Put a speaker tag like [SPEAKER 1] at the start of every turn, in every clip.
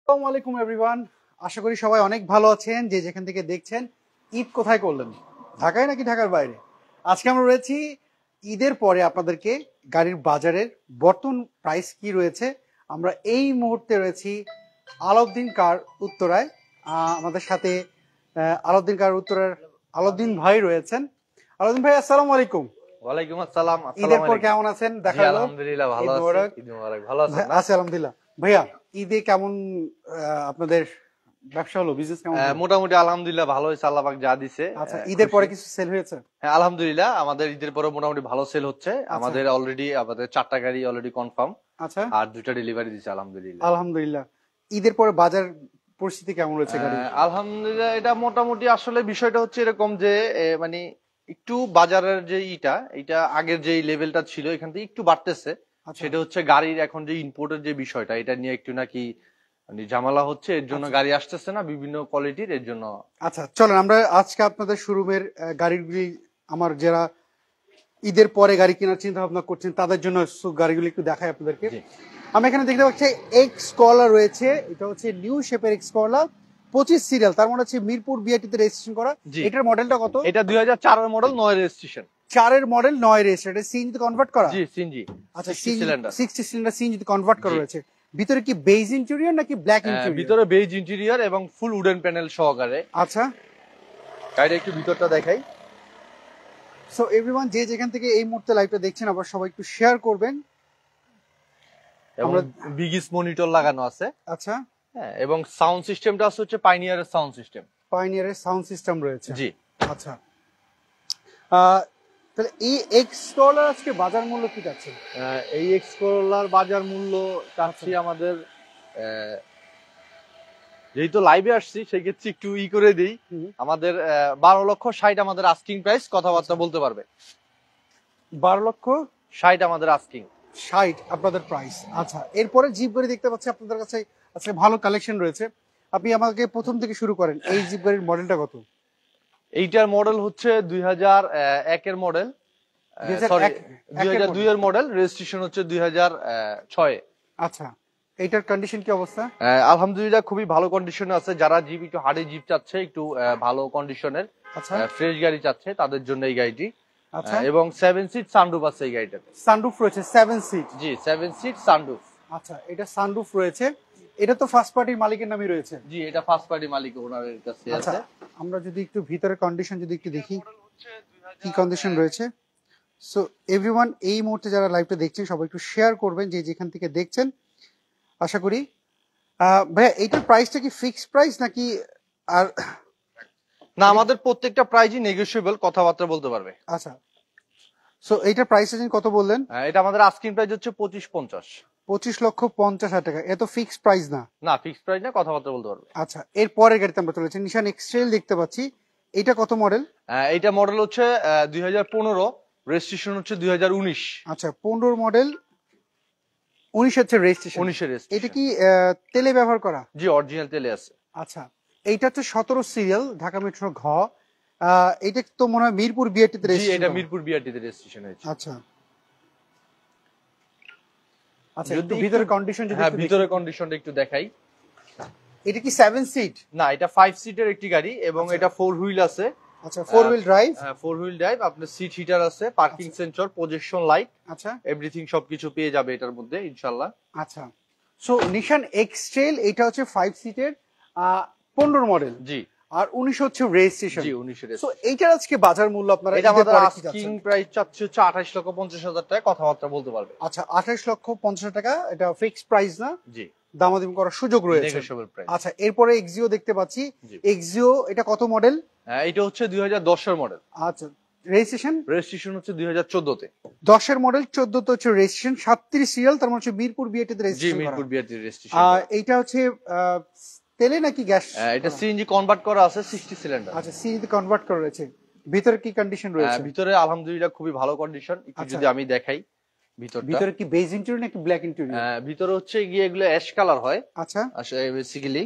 [SPEAKER 1] আসসালামু আলাইকুম এভরিওয়ান। আশা করি সবাই অনেক ভালো আছেন। যে যেখান থেকে দেখছেন, ঈদ কোথায় করলেন, ঢাকায় নাকি ঢাকার বাইরে? আজকে আমরা রয়েছি ঈদের পরে আপনাদেরকে গাড়ির বাজারের বর্তমান প্রাইস কি রয়েছে আমরা এই মুহূর্তে রয়েছি আলাউদ্দিন কার উত্তরায়। আমাদের সাথে আলাউদ্দিন কার উত্তরার আলাউদ্দিন ভাই রয়েছেন। আলাউদ্দিন ভাই, আসসালামু আলাইকুম।
[SPEAKER 2] ওয়ালাইকুম আসসালাম।
[SPEAKER 1] ঈদের পর কেমন আছেন? দেখা হলো।
[SPEAKER 2] আলহামদুলিল্লাহ ভালো আছি। ঈদ মোবারক। ভালো আছেন?
[SPEAKER 1] আছি আলহামদুলিল্লাহ। ভাইয়া, ঈদে কেমন আপনাদের ব্যবসা হলো, বিজনেস কেমন?
[SPEAKER 2] মোটামুটি আলহামদুলিল্লাহ ভালো হয়েছে, আল্লাহ পাক যা দিছে।
[SPEAKER 1] আচ্ছা, ঈদের পরে কিছু সেল হয়েছে?
[SPEAKER 2] হ্যাঁ আলহামদুলিল্লাহ, আমাদের ঈদের পরে মোটামুটি ভালো সেল হচ্ছে। আমাদের অলরেডি 4টা গাড়ি অলরেডি কনফার্ম।
[SPEAKER 1] আচ্ছা,
[SPEAKER 2] আর 2টা ডেলিভারি দিছে আলহামদুলিল্লাহ।
[SPEAKER 1] আলহামদুলিল্লাহ। ঈদের পরে বাজার পরিস্থিতি কেমন রয়েছে গাড়ি?
[SPEAKER 2] আলহামদুলিল্লাহ, এটা মোটামুটি আসলে বিষয়টা হচ্ছে এরকম যে মানে একটু বাজারের যে এটা আগের যে লেভেলটা ছিল এখান থেকে একটু বাড়তেছে। সেটা হচ্ছে গাড়ির এখন যে ইম্পোর্টের যে বিষয়টা, এটা নিয়ে একটু নাকি মানে ঝামেলা হচ্ছে, এর জন্য গাড়ি আসতেছে না বিভিন্ন কোয়ালিটির, এর জন্য।
[SPEAKER 1] আচ্ছা চলেন আমরা আজকে আপনাদের শোরুমের গাড়িগুলি, আমার যারা ঈদের পরে গাড়ি কেনার চিন্তা ভাবনা করছেন তাদের জন্য গাড়িগুলি একটু দেখাই আপনাদেরকে। আমরা এখানে দেখতে পাচ্ছি এক্স করলা রয়েছে। এটা হচ্ছে নিউ শেপের এক্স করলা, 25 সিরিয়াল, তার মানে হচ্ছে মিরপুর বিআরটিতে রেজিস্ট্রেশন করা। এটার মডেলটা কত?
[SPEAKER 2] এটা 2004 এর মডেল, 9 রেজিস্ট্রেশন।
[SPEAKER 1] 4 এর মডেল, 9 রেজিস্ট্রেশন। এটা সিএনজি তে কনভার্ট করা?
[SPEAKER 2] জি সিএনজি।
[SPEAKER 1] আচ্ছা, 60 সিলিন্ডার সিএনজি তে কনভার্ট করা রয়েছে। ভিতরে কি বেজ ইন্টেরিয়র নাকি ব্ল্যাক ইন্টেরিয়র?
[SPEAKER 2] ভিতরে বেজ ইন্টেরিয়র এবং ফুল উডেন প্যানেল সহকারে।
[SPEAKER 1] আচ্ছা,
[SPEAKER 2] গাড়িটা একটু ভিতরটা দেখাই।
[SPEAKER 1] সো এভরিওয়ান, যে যেখান থেকে এই মুহূর্তে লাইভটা দেখছেন আবার সবাই একটু শেয়ার করবেন।
[SPEAKER 2] আমরা বিগিস মনিটর লাগানো আছে।
[SPEAKER 1] আচ্ছা,
[SPEAKER 2] হ্যাঁ, এবং সাউন্ড সিস্টেমটা হচ্ছে পাইনিয়ারের সাউন্ড সিস্টেম।
[SPEAKER 1] পাইনিয়ারের সাউন্ড সিস্টেম রয়েছে।
[SPEAKER 2] জি।
[SPEAKER 1] আচ্ছা, তাহলে এই এক্স করলার আজকে বাজার মূল্য কি যাচ্ছে?
[SPEAKER 2] এই এক্স করলার বাজার মূল্য চাচ্ছি আমাদের, যেহেতু লাইভে আসছি সেক্ষেত্রে একটু করে দিই। আমাদের 12,60,000 আমাদের আস্কিং প্রাইস, কথাবার্তা বলতে পারবে।
[SPEAKER 1] 12,60,000
[SPEAKER 2] আমাদের আস্কিং।
[SPEAKER 1] 60 আপনাদের প্রাইস। আচ্ছা, এরপরে জিপ গাড়ি দেখতে পাচ্ছি আপনাদের কাছে আজকে ভালো কালেকশন রয়েছে। আপনি আমাকে প্রথম থেকে শুরু করেন। এই জিপ গাড়ির মডেলটা কত?
[SPEAKER 2] এইটার মডেল হচ্ছে 2001 এর মডেল, সরি 2002 এর মডেল, রেজিস্ট্রেশন হচ্ছে 2006।
[SPEAKER 1] আচ্ছা, এইটার কন্ডিশন কি অবস্থা?
[SPEAKER 2] আলহামদুলিল্লাহ খুবই ভালো কন্ডিশনে আছে। যারা জিপ একটু হার্ডি জিপ চাচ্ছে, একটু ভালো কন্ডিশনের ফ্রেশ গাড়ি চাচ্ছে, তাদের জন্য এই গাড়িটি।
[SPEAKER 1] আচ্ছা,
[SPEAKER 2] এবং 7 সিট সানরুফ আছে এই গাড়িটাতে।
[SPEAKER 1] সানরুফ রয়েছে 7 সিট?
[SPEAKER 2] জি, 7 সিট সানরুফ।
[SPEAKER 1] আচ্ছা, এটা সানরুফ রয়েছে। এটা তো ফার্স্ট পার্টির মালিকের নামই রয়েছে?
[SPEAKER 2] জি, এটা ফার্স্ট পার্টি মালিক ওনারের কাছে আছে।
[SPEAKER 1] আচ্ছা, আমরা যদি একটু ভিতরের কন্ডিশন যদি একটু দেখি কি কন্ডিশন রয়েছে। সো এভরিওয়ান, এই মুহূর্তে যারা লাইভটা দেখছেন সবাই একটু শেয়ার করবেন যে যেখান থেকে দেখছেন, আশা করি। ভাইয়া, এইটার প্রাইসটা কি ফিক্সড প্রাইস নাকি? আর
[SPEAKER 2] না, আমাদের প্রত্যেকটা প্রাইসই নেগোশিয়েবল, কথাবার্তা বলতে পারবে।
[SPEAKER 1] আচ্ছা, সো এইটার প্রাইস কত বললেন?
[SPEAKER 2] এটা আমাদের আস্কিং প্রাইস হচ্ছে 25,50,000।
[SPEAKER 1] 25,50,000 টাকা। এত ফিক্সড প্রাইস না?
[SPEAKER 2] না, ফিক্সড প্রাইস না, কথাবার্তা বলতে পারবে।
[SPEAKER 1] আচ্ছা, এর পরের গাড়িতে আমরা চলেছি, নিশান এক্সট্রেল দেখতে পাচ্ছি। এটা কত মডেল?
[SPEAKER 2] এটা মডেল হচ্ছে 2015, রেজিস্ট্রেশন হচ্ছে 2019।
[SPEAKER 1] আচ্ছা, 15 মডেল, 19 হচ্ছে রেজিস্ট্রেশন।
[SPEAKER 2] 19 এর।
[SPEAKER 1] এটা কি তেলে ব্যবহার করা?
[SPEAKER 2] জি, অরিজিনাল তেলে আছে।
[SPEAKER 1] আচ্ছা, এইটা হচ্ছে 17 সিরিয়াল, ঢাকা মেট্রো ঘ। এটা তো মনে হয় মিরপুর বিআরটিতে রেজিস্ট্রেশন?
[SPEAKER 2] জি, এটা মিরপুর বিআরটিতে রেজিস্ট্রেশন হয়েছে।
[SPEAKER 1] আচ্ছা, আচ্ছা, একটু ভিতরের কন্ডিশন যদি একটু
[SPEAKER 2] ভিতরের কন্ডিশনটা একটু দেখাই।
[SPEAKER 1] এটা কি 7 সিট?
[SPEAKER 2] না, এটা 5 সিটের একটি গাড়ি এবং এটা 4 হুইল আছে।
[SPEAKER 1] আচ্ছা, 4 হুইল ড্রাইভ?
[SPEAKER 2] হ্যাঁ, 4 হুইল ড্রাইভ। আপনার সিট হিটার আছে, পার্কিং সেন্সর, প্রজেকশন লাইট,
[SPEAKER 1] আচ্ছা,
[SPEAKER 2] এভরিথিং সবকিছু পেয়ে যাবে এটার মধ্যে ইনশাআল্লাহ।
[SPEAKER 1] আচ্ছা, সো নিশান এক্সট্রেল এটা হচ্ছে 5 সিটের, 15 মডেল।
[SPEAKER 2] জি।
[SPEAKER 1] আর 19 হচ্ছে রেজিস্ট্রেশন।
[SPEAKER 2] জি, 19 এর।
[SPEAKER 1] সো এইটার আজকে বাজার মূল্য আপনারা
[SPEAKER 2] এটা আমাদের আস্কিং প্রাইস চাচ্ছে হচ্ছে 28,50,000 টাকা, কথাবার্তা বলতে পারবে।
[SPEAKER 1] আচ্ছা, 28,50,000 টাকা। এটা ফিক্সড প্রাইস না?
[SPEAKER 2] জি,
[SPEAKER 1] দামাদামি করার সুযোগ রয়েছে।
[SPEAKER 2] Negotiable price.
[SPEAKER 1] আচ্ছা, এরপরে এক্সিও দেখতে পাচ্ছি। এক্সিও এটা কত মডেল?
[SPEAKER 2] এটা হচ্ছে 2010 এর মডেল।
[SPEAKER 1] আচ্ছা, রেজিস্ট্রেশন
[SPEAKER 2] হচ্ছে 2014 তে।
[SPEAKER 1] 10 এর মডেল, 14 তে হচ্ছে রেজিস্ট্রেশন, 37 সিরিয়াল, তার মানে হচ্ছে মিরপুর বিআরটিতে রেজিস্ট্রেশন।
[SPEAKER 2] জি, মিরপুর বিআরটি রেজিস্ট্রেশন।
[SPEAKER 1] এইটা হচ্ছে তেলে নাকি গ্যাস?
[SPEAKER 2] এটা সিএনজি কনভার্ট করা আছে, 60 সিলিন্ডার।
[SPEAKER 1] আচ্ছা, সিএনজি কনভার্ট করা রয়েছে। ভিতরে কি কন্ডিশন রয়েছে?
[SPEAKER 2] ভিতরে আলহামদুলিল্লাহ খুবই ভালো কন্ডিশন। একটু যদি আমি দেখাই ভিতরটা।
[SPEAKER 1] ভিতরে কি বেজ ইন্টেরিয়র নাকি ব্ল্যাক ইন্টেরিয়র?
[SPEAKER 2] ভিতরে হচ্ছে গিয়ে এগুলো অ্যাশ কালার হয়।
[SPEAKER 1] আচ্ছা,
[SPEAKER 2] বেসিক্যালি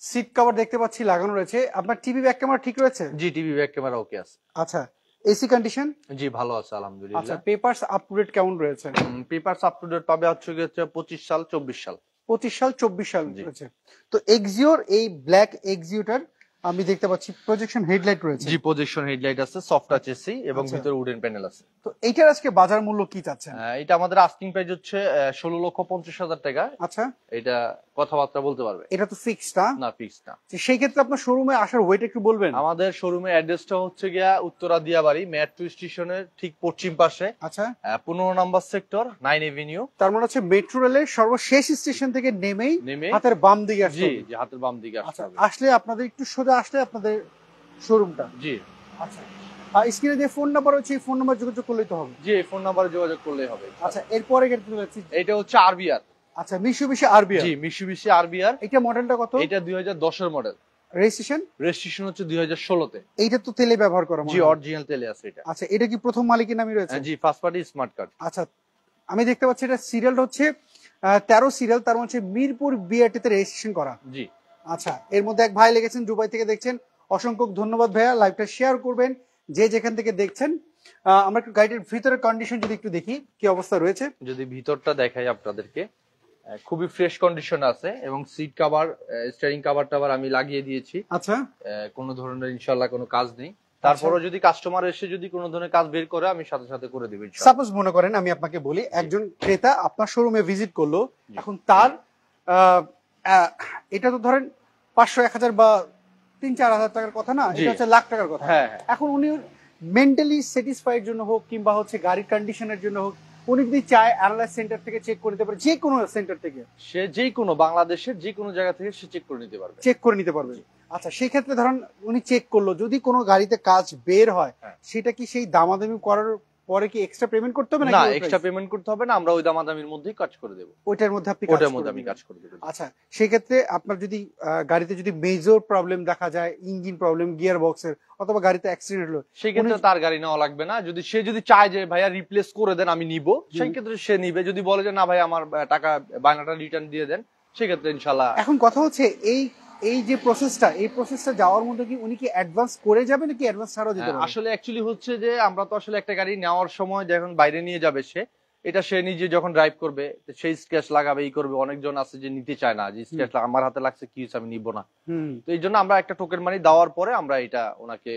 [SPEAKER 1] সিট কভার দেখতে পাচ্ছি লাগানো রয়েছে। আপনার টিভি ব্যাক ক্যামেরা ঠিক রয়েছে?
[SPEAKER 2] জি, টিভি ব্যাক ক্যামেরা ওকে আছে।
[SPEAKER 1] আচ্ছা, এসি কন্ডিশন?
[SPEAKER 2] জি, ভালো আছে আলহামদুলিল্লাহ।
[SPEAKER 1] আচ্ছা, পেপারস আপ টু ডেট কেমন রয়েছে?
[SPEAKER 2] পেপারস আপ টু ডেট পাবে হচ্ছে 25 সাল 24 সাল।
[SPEAKER 1] 25 সাল 24 সাল
[SPEAKER 2] জি।
[SPEAKER 1] রয়েছে। তো এক্সিওর এই ব্ল্যাক এক্সিওটার আমি দেখতে পাচ্ছি প্রজেকশন হেডলাইট রয়েছে।
[SPEAKER 2] জি, প্রজেকশন হেডলাইট আছে, সফট টাচ এসি এবং
[SPEAKER 1] আচ্ছা।
[SPEAKER 2] ভিতরে উডেন প্যানেল আছে।
[SPEAKER 1] তো এইটার আজকে বাজার মূল্য কি চাচ্ছেন?
[SPEAKER 2] এটা আমাদের আস্কিং প্রাইস হচ্ছে 16,50,000 টাকা।
[SPEAKER 1] আচ্ছা,
[SPEAKER 2] এটা কথাবার্তা বলতে পারবে।
[SPEAKER 1] এটা তো ফিক্সড না?
[SPEAKER 2] না, ফিক্স না।
[SPEAKER 1] সেই ক্ষেত্রে আপনার শোরুমে আসার ওয়েট একটু বলবেন?
[SPEAKER 2] আমাদের শোরুমের অ্যাড্রেসটা হচ্ছে গিয়া উত্তরা দিয়াবাড়ি মেট্রো স্টেশনের ঠিক পশ্চিম পাশে,
[SPEAKER 1] আচ্ছা,
[SPEAKER 2] 15 নম্বর সেক্টর, 9 এভিনিউ।
[SPEAKER 1] তার মানে হচ্ছে মেট্রো রেলের সর্বশেষ স্টেশন থেকে নেমেই
[SPEAKER 2] নেমে
[SPEAKER 1] হাতের বাম দিকে আসতে
[SPEAKER 2] জি
[SPEAKER 1] হবে।
[SPEAKER 2] জি, হাতের বাম দিকে আসতে
[SPEAKER 1] আচ্ছা,
[SPEAKER 2] হবে।
[SPEAKER 1] আসলে আপনাদের একটু সোজা আসলে আপনাদের শোরুমটা।
[SPEAKER 2] জি
[SPEAKER 1] আচ্ছা, আর স্ক্রিনে যে ফোন নাম্বার আছে এই ফোন নাম্বার যোগাযোগ করলেই তো হবে।
[SPEAKER 2] জি, এই ফোন নাম্বারে যোগাযোগ করলেই হবে।
[SPEAKER 1] আচ্ছা, এরপরে গেটে যাচ্ছি।
[SPEAKER 2] এটা হচ্ছে আরবিআর।
[SPEAKER 1] আচ্ছা, মিশুবিশি আরবিআর।
[SPEAKER 2] জি, মিশুবিশি আরবিআর।
[SPEAKER 1] এটা মডেলটা কত?
[SPEAKER 2] এটা 2010 এর মডেল।
[SPEAKER 1] রেজিস্ট্রেশন?
[SPEAKER 2] রেজিস্ট্রেশন হচ্ছে 2016 তে।
[SPEAKER 1] এইটা তো তেলে ব্যবহার করা
[SPEAKER 2] জি,
[SPEAKER 1] মনে হয়।
[SPEAKER 2] অরিজিনাল তেলে আছে এটা।
[SPEAKER 1] আচ্ছা, এটা কি প্রথম মালিকের নামই রয়েছে?
[SPEAKER 2] জি, ফার্স্ট পার্টি স্মার্ট কার্ড।
[SPEAKER 1] আচ্ছা, আমি দেখতে পাচ্ছি এটা সিরিয়ালটা হচ্ছে 13 সিরিয়াল, তার মানে হচ্ছে মিরপুর বিআরটিতে রেজিস্ট্রেশন করা।
[SPEAKER 2] জি।
[SPEAKER 1] আচ্ছা, এর মধ্যে এক ভাই লিখেছেন দুবাই থেকে দেখছেন, অসংখ্য ধন্যবাদ ভাইয়া, লাইভটা শেয়ার করবেন যে যেখান থেকে দেখছেন। আমরা একটু গাড়ির ভিতরের কন্ডিশন যদি একটু দেখি কি অবস্থা রয়েছে।
[SPEAKER 2] যদি ভিতরটা দেখাই আপনাদেরকে, খুবই ফ্রেশ কন্ডিশন আছে এবং সিট কভার, স্টিয়ারিং কভার টাভার আমি লাগিয়ে দিয়েছি।
[SPEAKER 1] আচ্ছা,
[SPEAKER 2] কোনো ধরনের ইনশাআল্লাহ কোনো কাজ নেই। তারপরও যদি কাস্টমার এসে যদি কোনো ধরনের কাজ বের করে আমি সাথে সাথে করে দেব ইনশাআল্লাহ।
[SPEAKER 1] সাপোজ মনে করেন আমি আপনাকে বলি একজন ক্রেতা আপনার শোরুমে ভিজিট করলো, এখন তার এটা তো ধরেন 500-1000 বা 3-4 হাজার টাকার কথা না,
[SPEAKER 2] জি।
[SPEAKER 1] এটা হচ্ছে লাখ টাকার কথা।
[SPEAKER 2] হ্যাঁ, হ্যাঁ।
[SPEAKER 1] এখন উনি মেন্টালি স্যাটিসফাইড জন্য হোক কিংবা হচ্ছে গাড়ির কন্ডিশনের জন্য হোক, উনি যদি চায় অ্যানালাইজ সেন্টার থেকে চেক করে নিতে পারে, যে কোনো সেন্টার থেকে
[SPEAKER 2] সে যে কোনো বাংলাদেশের যে কোনো জায়গা থেকে সে চেক করে নিতে পারবে।
[SPEAKER 1] চেক করে নিতে পারবে। আচ্ছা, সেই ক্ষেত্রে ধরেন উনি চেক করলো, যদি কোনো গাড়িতে কাজ বের হয়,
[SPEAKER 2] হ্যাঁ।
[SPEAKER 1] সেটা কি সেই দামাদামি করার পরে কি এক্সট্রা পেমেন্ট করতে হবে
[SPEAKER 2] না,
[SPEAKER 1] নাকি ওই
[SPEAKER 2] এক্সট্রা
[SPEAKER 1] price?
[SPEAKER 2] পেমেন্ট করতে হবে না, আমরা ওই দামাদামির মধ্যেই কাজ করে দেব।
[SPEAKER 1] ওইটার মধ্যে আপনি
[SPEAKER 2] ওটার মধ্যে আমি কাজ করে দেব।
[SPEAKER 1] আচ্ছা, সেই ক্ষেত্রে আপনার যদি গাড়িতে যদি মেজর প্রবলেম দেখা যায়, ইঞ্জিন প্রবলেম, গিয়ার বক্সের, অথবা গাড়িতে অ্যাক্সিডেন্ট হলো,
[SPEAKER 2] সেই ক্ষেত্রে তার গাড়ি নেওয়া লাগবে না। যদি সে যদি চায় যে ভাইয়া রিপ্লেস করে দেন আমি নিব, সেই ক্ষেত্রে সে নিবে। যদি বলে যে না ভাই আমার টাকা বায়নাটা রিটার্ন দিয়ে দেন, সেই ক্ষেত্রে ইনশাআল্লাহ।
[SPEAKER 1] এখন কথা হচ্ছে এই যে প্রসেসটা যাওয়ার মধ্যে কি উনি কি অ্যাডভান্স করে যাবে নাকি অ্যাডভান্স ছাড়াও যেতে পারবে?
[SPEAKER 2] আসলে অ্যাকচুয়ালি হচ্ছে যে আমরা তো আসলে একটা গাড়ি নেওয়ার সময় যখন বাইরে নিয়ে যাবে সে, এটা সে নিজে যখন ড্রাইভ করবে সেই স্ক্র্যাচ লাগাবে, এই করবে। অনেকজন আছে যে নিতে চায় না, যে স্ক্র্যাচ আমার হাতে লাগছে কি হয়েছে আমি নিব না।
[SPEAKER 1] হুম,
[SPEAKER 2] তো এই জন্য আমরা একটা টোকেন মানি দেওয়ার পরে আমরা এটা ওনাকে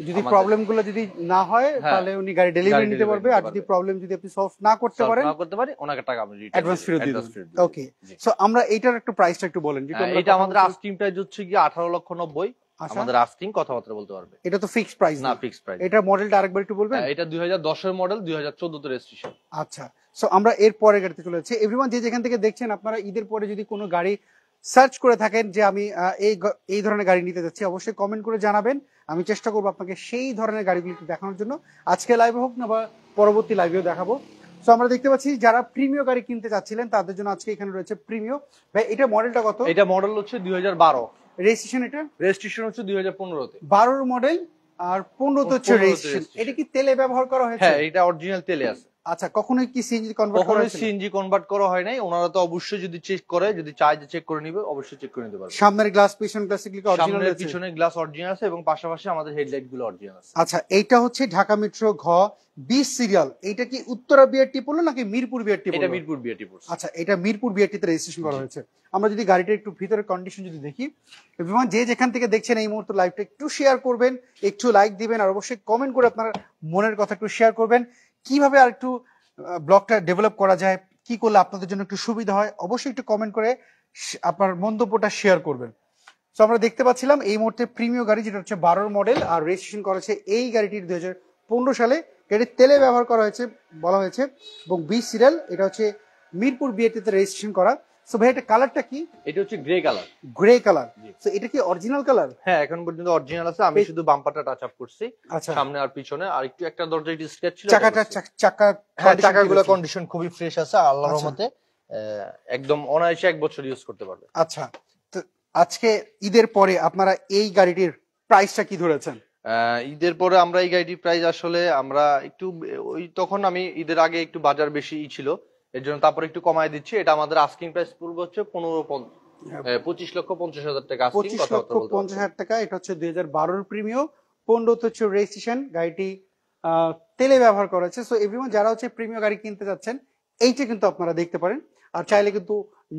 [SPEAKER 1] যদি প্রবলেম গুলো যদি না হয়
[SPEAKER 2] হ্যাঁ,
[SPEAKER 1] তাহলে উনি গাড়ি ডেলিভারি
[SPEAKER 2] গাড়ি
[SPEAKER 1] নিতে
[SPEAKER 2] delivery
[SPEAKER 1] পারবে,
[SPEAKER 2] নিতে
[SPEAKER 1] আর যদি
[SPEAKER 2] পারবে।
[SPEAKER 1] প্রবলেম যদি আপনি সলভ না করতে
[SPEAKER 2] solve
[SPEAKER 1] পারেন
[SPEAKER 2] না করতে পারি, ওনাকে টাকা আমি return
[SPEAKER 1] অ্যাডভান্স ফেরত দিয়ে
[SPEAKER 2] advance
[SPEAKER 1] দেবেন।
[SPEAKER 2] ফেরত দিয়ে
[SPEAKER 1] ওকে,
[SPEAKER 2] দেব। জি।
[SPEAKER 1] সো আমরা এইটার একটু প্রাইসটা একটু বলেন যেটা আমরা
[SPEAKER 2] এটা
[SPEAKER 1] কথা
[SPEAKER 2] আমাদের
[SPEAKER 1] বলছি।
[SPEAKER 2] আস্কিং প্রাইস হচ্ছে কি 18,90,000।
[SPEAKER 1] আচ্ছা।
[SPEAKER 2] আমাদের আস্কিং কথাবার্তা বলতে পারবে।
[SPEAKER 1] এটা তো ফিক্সড প্রাইস
[SPEAKER 2] না, ফিক্স প্রাইস।
[SPEAKER 1] এটা মডেলটা আরেকবার একটু বলবেন?
[SPEAKER 2] এটা 2010 এর মডেল, 2014 তে রেজিস্ট্রেশন।
[SPEAKER 1] আচ্ছা, সো আমরা এর পরে গাড়িতে চলে যাচ্ছি। এভরিওয়ান যে যেখান থেকে দেখছেন, আপনারা ঈদের পরে যদি কোনো গাড়ি সার্চ করে থাকেন যে আমি এই ধরনের গাড়ি নিতে যাচ্ছি, অবশ্যই কমেন্ট করে জানাবেন। আমি চেষ্টা করবো আপনাকে সেই ধরনের গাড়িগুলো একটু দেখানোর জন্য, আজকে লাইভে হোক না বা পরবর্তী লাইভেও দেখাবো। সো আমরা দেখতে পাচ্ছি যারা প্রিমিয় গাড়ি কিনতে চাচ্ছিলেন তাদের জন্য আজকে এখানে রয়েছে প্রিমিয়। ভাই, এটা মডেলটা কত?
[SPEAKER 2] এটা মডেল হচ্ছে 2012।
[SPEAKER 1] রেজিস্ট্রেশন এটা
[SPEAKER 2] রেজিস্ট্রেশন হচ্ছে 2015 তে।
[SPEAKER 1] 12 মডেল আর 15 তো হচ্ছে
[SPEAKER 2] 15 তে
[SPEAKER 1] রেজিস্ট্রেশন।
[SPEAKER 2] registration।
[SPEAKER 1] এটা কি তেলে ব্যবহার করা হয়েছে?
[SPEAKER 2] হ্যাঁ, এটা অরিজিনাল তেলে আছে।
[SPEAKER 1] আচ্ছা, কখনোই কি সিএনজি কনভার্ট করা
[SPEAKER 2] কখনোই
[SPEAKER 1] হয়েছে?
[SPEAKER 2] সিএনজি কনভার্ট করা হয় নাই। ওনারা তো অবশ্যই যদি চেক করে, যদি চায় যে চেক করে নিবে, অবশ্যই চেক করে নিতে পারবে।
[SPEAKER 1] সামনের গ্লাস, পিছন গ্লাস এগুলো কি অরিজিনাল
[SPEAKER 2] সামনের
[SPEAKER 1] আছে?
[SPEAKER 2] পিছনে গ্লাস অরিজিনাল আছে এবং পাশাপাশি আমাদের হেডলাইট গুলো অরিজিনাল আছে।
[SPEAKER 1] আচ্ছা, এইটা হচ্ছে ঢাকা মেট্রো ঘ 20 সিরিয়াল। এটা কি উত্তরা বিআরটি পড়লো নাকি মিরপুর বিআরটি
[SPEAKER 2] এটা
[SPEAKER 1] পড়লো?
[SPEAKER 2] মিরপুর বিআরটি পড়ছে।
[SPEAKER 1] আচ্ছা, এটা মিরপুর বিআরটিতে রেজিস্ট্রেশন করা হয়েছে। আমরা যদি গাড়িটা একটু ভিতরের কন্ডিশন যদি দেখি, এভরিওয়ান যে যেখান থেকে দেখছেন এই মুহূর্তে লাইভটা একটু শেয়ার করবেন, একটু লাইক দিবেন, আর অবশ্যই কমেন্ট করে আপনার মনের কথা একটু শেয়ার করবেন। কিভাবে আর একটু ব্লগটা ডেভেলপ করা যায়, কি করলে আপনাদের জন্য একটু সুবিধা হয়, অবশ্যই একটু কমেন্ট করে আপনার মন্তব্যটা শেয়ার করবেন। তো আমরা দেখতে পাচ্ছিলাম এই মুহূর্তে প্রিমিয় গাড়ি, যেটা হচ্ছে 12 মডেল আর রেজিস্ট্রেশন করেছে এই গাড়িটির 2015 সালে। গাড়ির তেলে ব্যবহার করা হয়েছে বলা হয়েছে এবং 20 সিরিয়াল। এটা হচ্ছে মিরপুর বিআরটিতে রেজিস্ট্রেশন করা। সো ভাই, এটা কালারটা কি?
[SPEAKER 2] এটা হচ্ছে গ্রে কালার।
[SPEAKER 1] Grey colour.
[SPEAKER 2] জি।
[SPEAKER 1] সো এটা কি অরিজিনাল কালার?
[SPEAKER 2] হ্যাঁ, এখন পর্যন্ত অরিজিনাল আছে। আমি শুধু বাম্পারটা টাচ আপ করছি,
[SPEAKER 1] আচ্ছা,
[SPEAKER 2] সামনে আর পিছনে। আর একটু একটা দরজা একটু স্ক্র্যাচ ছিল।
[SPEAKER 1] চাকাটা চাকা
[SPEAKER 2] হ্যাঁ,
[SPEAKER 1] condition
[SPEAKER 2] চাকাগুলো
[SPEAKER 1] কি রয়েছে?
[SPEAKER 2] কন্ডিশন খুবই ফ্রেশ আছে আল্লাহর
[SPEAKER 1] আচ্ছা।
[SPEAKER 2] রহমতে। একদম অনায়াসে 1 বছর ইউজ করতে পারবে।
[SPEAKER 1] আচ্ছা, তো আজকে ঈদের পরে আপনারা এই গাড়িটির প্রাইসটা কি ধরেছেন?
[SPEAKER 2] ঈদের পরে আমরা এই গাড়িটির প্রাইস আসলে আমরা একটু ওই তখন আমি ঈদের আগে একটু বাজার বেশি ছিল, এর জন্য তারপর একটু কমায় দিচ্ছি। এটা আমাদের আস্কিং প্রাইস পূর্ব হচ্ছে 25,50,000 টাকা আস্কিং।
[SPEAKER 1] 25,50,000 টাকা। এটা হচ্ছে 2012 প্রিমিয়, 15 হচ্ছে রেজিস্ট্রেশন। গাড়িটি তেলে ব্যবহার করা হচ্ছে। সো এভরিওয়ান যারা হচ্ছে প্রিমিয় গাড়ি কিনতে যাচ্ছেন, এইটা কিন্তু আপনারা দেখতে পারেন। আর চাইলে কিন্তু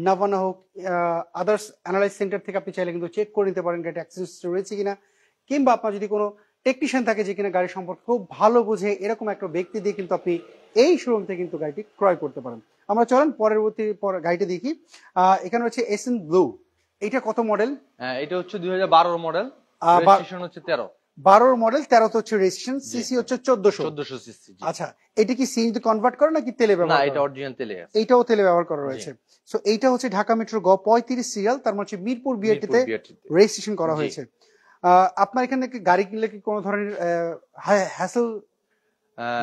[SPEAKER 1] নাভানা হোক আদার্স অ্যানালাইজ সেন্টার থেকে আপনি চাইলে কিন্তু চেক করে নিতে পারেন গাড়িটা অ্যাক্সিডেন্ট রয়েছে কিনা, কিংবা আপনার যদি কোনো টেকনিশিয়ান থাকে যে কিনা গাড়ি সম্পর্কে খুব ভালো বুঝে, এরকম একটা ব্যক্তি দিয়ে কিন্তু আপনি এই শোরুম থেকে কিন্তু গাড়িটি ক্রয় করতে পারেন। আমরা চলেন পরবর্তী গাড়িটা দেখি। এখানে হচ্ছে এসএন ব্লু, এটা কত মডেল?
[SPEAKER 2] এটা হচ্ছে 2012 মডেল, রেজিস্ট্রেশন হচ্ছে 13।
[SPEAKER 1] 12 মডেল, 13 হচ্ছে রেজিস্ট্রেশন, সিসি হচ্ছে 1400
[SPEAKER 2] সিসি।
[SPEAKER 1] আচ্ছা, এটা কি সিএনজি কনভার্ট করে নাকি তেলে ব্যবহার?
[SPEAKER 2] না,
[SPEAKER 1] করে?
[SPEAKER 2] এটা অরিজিনাল তেলে আছে।
[SPEAKER 1] এইটাও তেলে ব্যবহার করা রয়েছে। সো এইটা হচ্ছে ঢাকা মেট্রো গ 35 সিরিয়াল, তার মানে হচ্ছে মিরপুর বিআরটিতে রেজিস্ট্রেশন করা হয়েছে। আপনার এখানে কি গাড়ি কিনলে কি কোনো ধরনের হ্যাসেল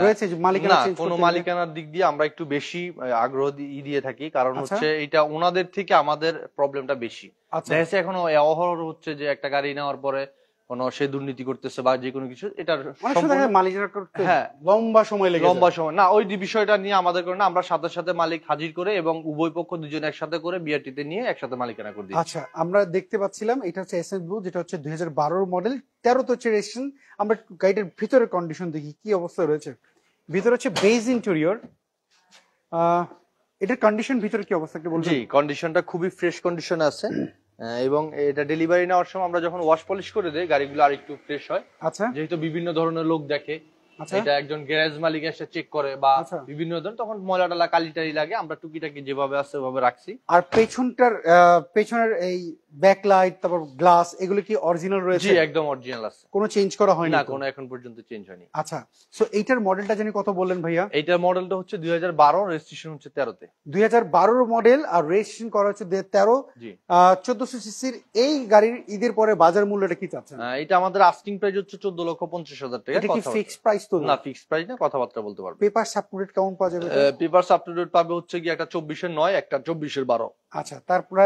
[SPEAKER 1] রয়েছে যে মালিকানা চেঞ্জ করতে?
[SPEAKER 2] কোনো মালিকানার দিক দিয়ে আমরা একটু বেশি আগ্রহ দিয়ে থাকি, কারণ হচ্ছে এটা ওনাদের থেকে আমাদের প্রবলেমটা বেশি। দেখেছি এখনো অহরহ হচ্ছে যে একটা গাড়ি নেওয়ার পরে কোন সে দুর্নীতি করতেছে বা যে কোনো কিছু, এটা
[SPEAKER 1] মালিকানা করতে লম্বা সময় লেগে
[SPEAKER 2] লম্বা সময় না, ওই বিষয়টা নিয়ে আমাদের করে না, আমরা সাথে সাথে মালিক হাজির করে এবং উভয় পক্ষ দুজন একসাথে করে বিআরটিতে নিয়ে একসাথে মালিকানা করে দিই।
[SPEAKER 1] আচ্ছা, আমরা দেখতে পাচ্ছিলাম এটা হচ্ছে এসএন ব্লু, যেটা হচ্ছে 2012 মডেল, 13 তো হচ্ছে রেজিস্ট্রেশন। আমরা গাড়িটার ভিতরের কন্ডিশন দেখি কি অবস্থা রয়েছে। ভিতরে হচ্ছে বেজ ইন্টেরিয়র, এটার কন্ডিশন ভিতরে কি অবস্থা একটু বলবেন?
[SPEAKER 2] জি, কন্ডিশনটা খুবই ফ্রেশ কন্ডিশন আছে, এবং এটা ডেলিভারি নেওয়ার সময় আমরা যখন ওয়াশ পলিশ করে দেই গাড়িগুলো আর একটু ফ্রেশ হয়।
[SPEAKER 1] আচ্ছা,
[SPEAKER 2] যেহেতু বিভিন্ন ধরনের লোক দেখে, এটা একজন গ্যারেজ মালিক এসে চেক করে বা বিভিন্ন ধরনের, তখন ময়লা টালা কালিটালি লাগে, আমরা টুকিটাকি যেভাবে আছে ওভাবে রাখছি।
[SPEAKER 1] আর পেছনের এই ব্যাকলাইট তারপর গ্লাস এগুলো কি অরিজিনাল রয়েছে?
[SPEAKER 2] জি, একদম অরিজিনাল আছে,
[SPEAKER 1] কোনো চেঞ্জ করা হয়নি?
[SPEAKER 2] না, কোনো এখন পর্যন্ত চেঞ্জ হয়নি।
[SPEAKER 1] আচ্ছা, সো এইটার মডেলটা জানি কত বললেন ভাইয়া?
[SPEAKER 2] এইটার মডেলটা হচ্ছে 2012, রেজিস্ট্রেশন হচ্ছে 13 তে।
[SPEAKER 1] 2012 মডেল আর রেজিস্ট্রেশন করা হচ্ছে 13।
[SPEAKER 2] জি,
[SPEAKER 1] 1400 সিসির এই গাড়ির ঈদের পরে বাজার মূল্যটা কি চাচ্ছেন?
[SPEAKER 2] এটা আমাদের আস্কিং প্রাইস হচ্ছে 14,50,000 টাকা।
[SPEAKER 1] এটা কি ফিক্সড প্রাইস? তো
[SPEAKER 2] না, ফিক্সড প্রাইস না, কথাবার্তা বলতে পারবো।
[SPEAKER 1] পেপার সাপোর্টেড কেমন পাওয়া যাবে?
[SPEAKER 2] পেপার সাপোর্টেড পাবে হচ্ছে কি একটা 24-এর 9, একটা 24-এর 12।
[SPEAKER 1] আচ্ছা, তারপরে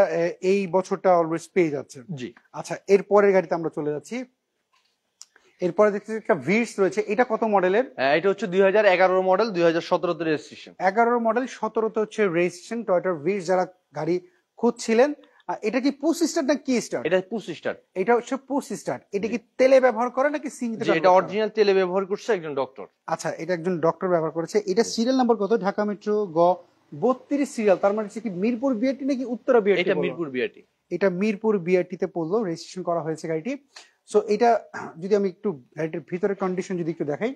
[SPEAKER 1] এই বছরটা অলওয়েজ পেয়ে যাচ্ছে।
[SPEAKER 2] জি।
[SPEAKER 1] আচ্ছা, এরপরের গাড়িতে আমরা চলে যাচ্ছি। এরপরে দেখতে একটা ভিটস রয়েছে, এটা কত মডেলের?
[SPEAKER 2] এটা হচ্ছে 2011 মডেল, 2017 তে রেজিস্ট্রেশন।
[SPEAKER 1] 11 মডেল, 17 তে হচ্ছে রেজিস্ট্রেশন। টয়োটা ভিটস যারা গাড়ি খুঁজছিলেন, এটা কি পুশ স্টার্ট না কি স্টার্ট?
[SPEAKER 2] এটা পুশ স্টার্ট।
[SPEAKER 1] এটা হচ্ছে পুশ স্টার্ট। এটা কি তেলে ব্যবহার করে নাকি সিএনজি তে?
[SPEAKER 2] এটা অরিজিনাল তেলে ব্যবহার করছে একজন ডক্টর।
[SPEAKER 1] আচ্ছা, এটা একজন ডক্টর ব্যবহার করেছে। এটা সিরিয়াল নাম্বার কত? ঢাকা মেট্রো গ 32 সিরিয়াল, তার মানে হচ্ছে কি মিরপুর বিআরটি নাকি উত্তরা বিআরটি?
[SPEAKER 2] এটা মিরপুর বিআরটি।
[SPEAKER 1] এটা মিরপুর বিআরটি তে পড়লো, রেজিস্ট্রেশন করা হয়েছে গাড়িটি। সো এটা যদি আমি একটু গাড়িটির ভিতরের কন্ডিশন যদি একটু দেখাই।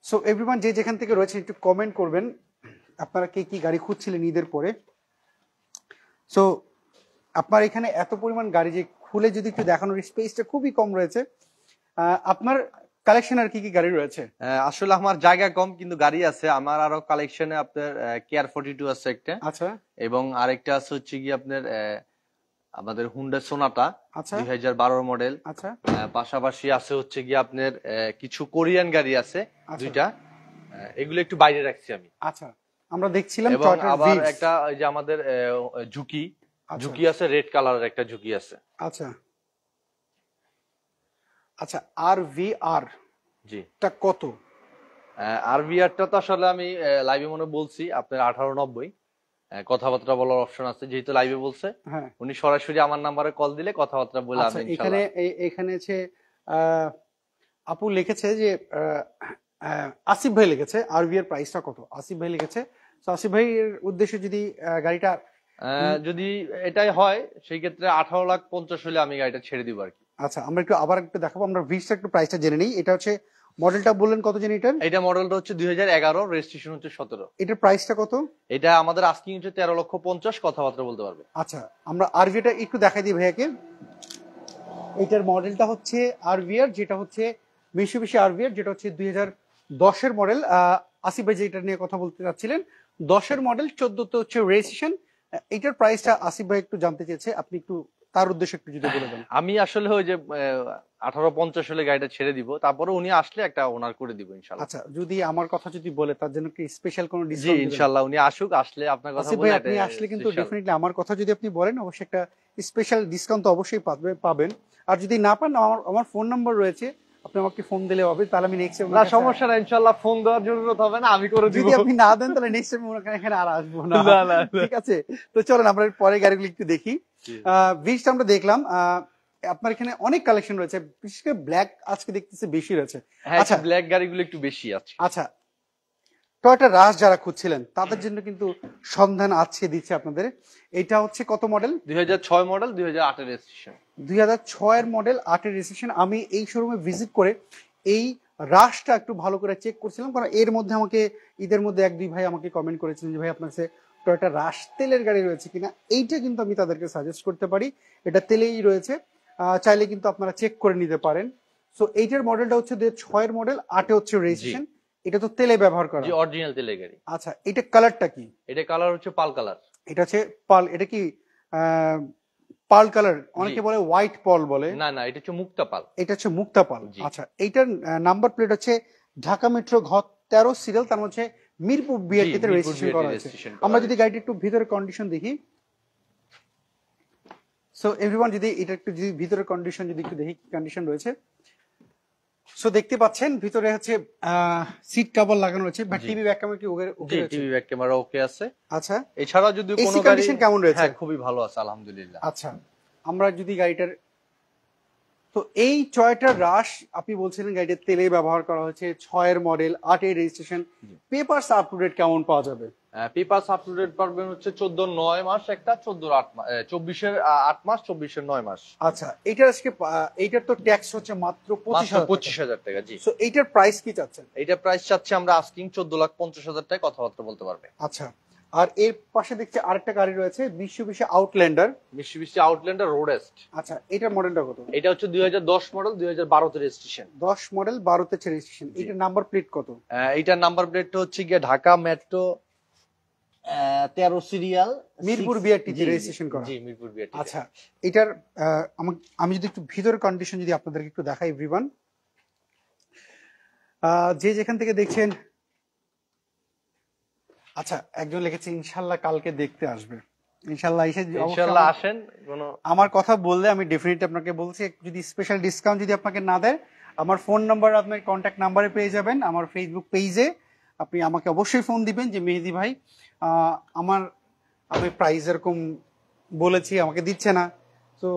[SPEAKER 1] সো এভরিওয়ান যে যেখান থেকে রয়েছে একটু কমেন্ট করবেন আপনারা কে কি গাড়ি খুঁজছিলেন ঈদের পরে। সো আপনার এখানে এত পরিমাণ গাড়ি যে খুলে যদি একটু দেখানোর স্পেসটা খুবই কম রয়েছে। আপনার কালেকশন আর কি কি গাড়ি রয়েছে?
[SPEAKER 2] আসলে আমার জায়গা কম, কিন্তু গাড়ি আছে আমার আরো কালেকশনে। আপনার কেয়ার 42 আছে একটা,
[SPEAKER 1] আচ্ছা,
[SPEAKER 2] এবং আরেকটা আছে হচ্ছে কি আপনার আমাদের হুন্ডা সোনাটা,
[SPEAKER 1] আচ্ছা,
[SPEAKER 2] 2012 মডেল।
[SPEAKER 1] আচ্ছা,
[SPEAKER 2] পাশাপাশি আছে হচ্ছে কি আপনার কিছু কোরিয়ান গাড়ি আছে দুইটা, এগুলো একটু বাইরে রাখছি আমি।
[SPEAKER 1] আচ্ছা, আমরা দেখছিলাম।
[SPEAKER 2] এবং আবার একটা ওই যে আমাদের ঝুঁকি আছে, রেড কালারের একটা ঝুঁকি আছে।
[SPEAKER 1] আচ্ছা, আচ্ছা, আরভিআর
[SPEAKER 2] জি,
[SPEAKER 1] টা কত?
[SPEAKER 2] আরভিআরটা তো আসলে আমি লাইভে মনে বলছি আপনার 1890, কথাবার্তা বলার অপশন আছে, যেহেতু লাইভে বলছে।
[SPEAKER 1] হ্যাঁ,
[SPEAKER 2] উনি সরাসরি আমার নাম্বারে কল দিলে কথাবার্তা বলে আমি
[SPEAKER 1] ইনশাআল্লাহ। এখানে আছে আপু লিখেছে যে আসিফ ভাই লিখেছে আরভিআর প্রাইসটা কত? আসিফ ভাই লিখেছে। তো আসিফ ভাইয়ের উদ্দেশ্যে যদি গাড়িটা
[SPEAKER 2] যদি এটাই হয় সেই ক্ষেত্রে 18,50,000 হলে আমি গাড়িটা ছেড়ে দিব আর কি।
[SPEAKER 1] আচ্ছা, আমরা আবার একটু দেখাবো। আমরা ভিটসটা একটু প্রাইসটা জেনে নিই। এটা হচ্ছে মডেলটা বললেন কত জানি?
[SPEAKER 2] এটা মডেলটা হচ্ছে 2011, রেজিস্ট্রেশন হচ্ছে 17।
[SPEAKER 1] এটার প্রাইসটা কত?
[SPEAKER 2] এটা আমাদের আস্কিং হচ্ছে 13,50,000, কথাবার্তা বলতে পারবে।
[SPEAKER 1] আচ্ছা, আমরা আরভিআরটা একটু দেখাই দিই ভাইয়াকে। এটার মডেলটা হচ্ছে আরভিআর, যেটা হচ্ছে মিশুবিশি আরভিআর, যেটা হচ্ছে 2010-এর মডেল। আসিফ ভাই যেটা নিয়ে কথা বলতে চাচ্ছিলেন, 10-এর মডেল, 14 তে হচ্ছে রেজিস্ট্রেশন। এটার প্রাইসটা আসিফ ভাই একটু জানতে চেয়েছে, আপনি একটু তার উদ্দেশ্যে একটু যদি বলে দেন।
[SPEAKER 2] আমি আসলে ওই যে 18,50,000 হলে গাড়িটা ছেড়ে দিব, তারপরে উনি আসলে একটা ওনার করে দিব ইনশাআল্লাহ।
[SPEAKER 1] আচ্ছা, যদি আমার কথা যদি বলে তার জন্য কি স্পেশাল কোনো
[SPEAKER 2] জি,
[SPEAKER 1] ডিসকাউন্ট?
[SPEAKER 2] ইনশাআল্লাহ উনি আসুক, আসলে আপনার কথা
[SPEAKER 1] আসিফ
[SPEAKER 2] বলে
[SPEAKER 1] ভাই আপনি আসলে কিন্তু ডেফিনেটলি আমার কথা যদি আপনি বলেন অবশ্যই একটা স্পেশাল ডিসকাউন্ট তো অবশ্যই পাবেন। আর যদি না পান, আমার ফোন নাম্বার রয়েছে, আপনি আমাকে ফোন দিলে হবে, তাহলে আমি নেক্সট টাইম।
[SPEAKER 2] না, সমস্যা নাই, ইনশাআল্লাহ ফোন দেওয়ার জরুরত হবে না, আমি করে দিব।
[SPEAKER 1] যদি আপনি না দেন তাহলে নেক্সট টাইম এখানে আর আসবো না। ঠিক আছে, তো চলেন আমরা পরে গাড়িগুলো একটু দেখি। ভিটসটা আমরা দেখলাম। আপনার এখানে অনেক কালেকশন রয়েছে, বিশেষ করে ব্ল্যাক আজকে দেখতেছি বেশি রয়েছে।
[SPEAKER 2] আচ্ছা, ব্ল্যাক গাড়িগুলো একটু বেশি আছে।
[SPEAKER 1] আচ্ছা, টয়োটা রাশ যারা খুঁজছিলেন তাদের জন্য কিন্তু সন্ধান আছে দিচ্ছে আপনাদের। এটা হচ্ছে কত মডেল?
[SPEAKER 2] 2006 মডেল, 2008 এর রেজিস্ট্রেশন।
[SPEAKER 1] 2006 এর মডেল, 8 এর রেজিস্ট্রেশন। আমি এই শোরুমে ভিজিট করে এই রাশটা একটু ভালো করে চেক করছিলাম, কারণ এর মধ্যে আমাকে ঈদের মধ্যে এক দুই ভাই আমাকে কমেন্ট করেছিলেন যে ভাই আপনার কাছে টয়োটা রাশ তেলের গাড়ি রয়েছে কিনা। এইটা কিন্তু আমি তাদেরকে সাজেস্ট করতে পারি, এটা তেলেই রয়েছে, চাইলে কিন্তু আপনারা চেক করে নিতে পারেন। সো এইটার মডেলটা হচ্ছে 2006 এর মডেল, 8 এ হচ্ছে রেজিস্ট্রেশন। এটা তো তেলে ব্যবহার করা,
[SPEAKER 2] জি অরিজিনাল তেলের গাড়ি।
[SPEAKER 1] আচ্ছা এটা কালারটা কি?
[SPEAKER 2] এটা কালার হচ্ছে পাল কালার।
[SPEAKER 1] এটা হচ্ছে পাল, এটা কি পাল কালার? অনেকে বলে হোয়াইট পাল বলে।
[SPEAKER 2] না না, এটা হচ্ছে মুক্তা পাল।
[SPEAKER 1] এটা হচ্ছে মুক্তা পাল। আচ্ছা এইটার নাম্বার প্লেট হচ্ছে ঢাকা মেট্রো ঘ 13 সিরিয়াল, তার মধ্যে মিরপুর বিআরটি তে রেজিস্ট্রেশন করা হয়েছে। আমরা যদি গাড়িটা একটু ভিতরের কন্ডিশন দেখি, সো এভরিওয়ান যদি এটা একটু যদি ভিতরের কন্ডিশন যদি একটু দেখি কি কন্ডিশন রয়েছে। সো দেখতে পাচ্ছেন ভিতরে হচ্ছে সিট কভার লাগানো আছে, বাট টিভি ব্যাক ক্যামেরা কি ওকে
[SPEAKER 2] জি টিভি ব্যাক ক্যামেরা ওকে আছে।
[SPEAKER 1] আচ্ছা
[SPEAKER 2] এছাড়া যদি কোনো গাড়ি
[SPEAKER 1] কন্ডিশন কেমন রয়েছে?
[SPEAKER 2] হ্যাঁ খুবই ভালো আছে আলহামদুলিল্লাহ।
[SPEAKER 1] আচ্ছা আমরা যদি গাড়িটার, তো এই টয়োটা রাশ আপনি বলছিলেন গাড়িটা তেলে ব্যবহার করা হয়েছে, 6 এর মডেল, 8 এর registration, papers up to date কেমন পাওয়া যাবে?
[SPEAKER 2] পেপারস আপ টু ডেট পারবেন হচ্ছে 14 9 মাস একটা, 14 8 মাস, 24 এর 8 মাস, 24 এর 9 মাস।
[SPEAKER 1] আচ্ছা এইটার আজকে এইটার তো ট্যাক্স হচ্ছে মাত্র
[SPEAKER 2] 25,000 টাকা। জি
[SPEAKER 1] সো এইটার প্রাইস কি চাচ্ছেন?
[SPEAKER 2] এইটার প্রাইস চাচ্ছি আমরা আস্কিং 14,50,000 টাকা, কথাবার্তা বলতে পারবে।
[SPEAKER 1] আচ্ছা আর এর পাশে দেখছি আরেকটা গাড়ি রয়েছে Mitsubishi আউটল্যান্ডার।
[SPEAKER 2] Mitsubishi আউটল্যান্ডার রোডেস্ট।
[SPEAKER 1] আচ্ছা এটার মডেলটা কত?
[SPEAKER 2] এটা হচ্ছে 2010 মডেল, 2012 তে রেজিস্ট্রেশন।
[SPEAKER 1] 10 মডেল 12 তে রেজিস্ট্রেশন। এটার নাম্বার প্লেট কত?
[SPEAKER 2] এইটার নাম্বার প্লেটটা হচ্ছে গিয়ে Dhaka metro 13 serial,
[SPEAKER 1] Mirpur BRT তে রেজিস্ট্রেশন করা।
[SPEAKER 2] জি মিরপুর বিআরটি।
[SPEAKER 1] আচ্ছা এটার আমি যদি একটু ভিতরের কন্ডিশন যদি আপনাদেরকে একটু দেখাই এভরিওয়ান, যে যেখান থেকে দেখছেন। আচ্ছা একজন লিখেছে ইনশাআল্লাহ কালকে দেখতে আসবে। ইনশাআল্লাহ এসে
[SPEAKER 2] ইনশাআল্লাহ আসেন।
[SPEAKER 1] আমার কথা বললে আমি ডেফিনেটলি আপনাকে বলছি, যদি স্পেশাল ডিসকাউন্ট যদি আপনাকে না দেয়, আমার ফোন নাম্বার আপনার কন্ট্যাক্ট নাম্বারে পেয়ে যাবেন, আমার ফেসবুক পেজে আপনি আমাকে অবশ্যই ফোন দিবেন যে মেহেদি ভাই আমি প্রাইস এরকম বলেছি আমাকে দিচ্ছে না, তো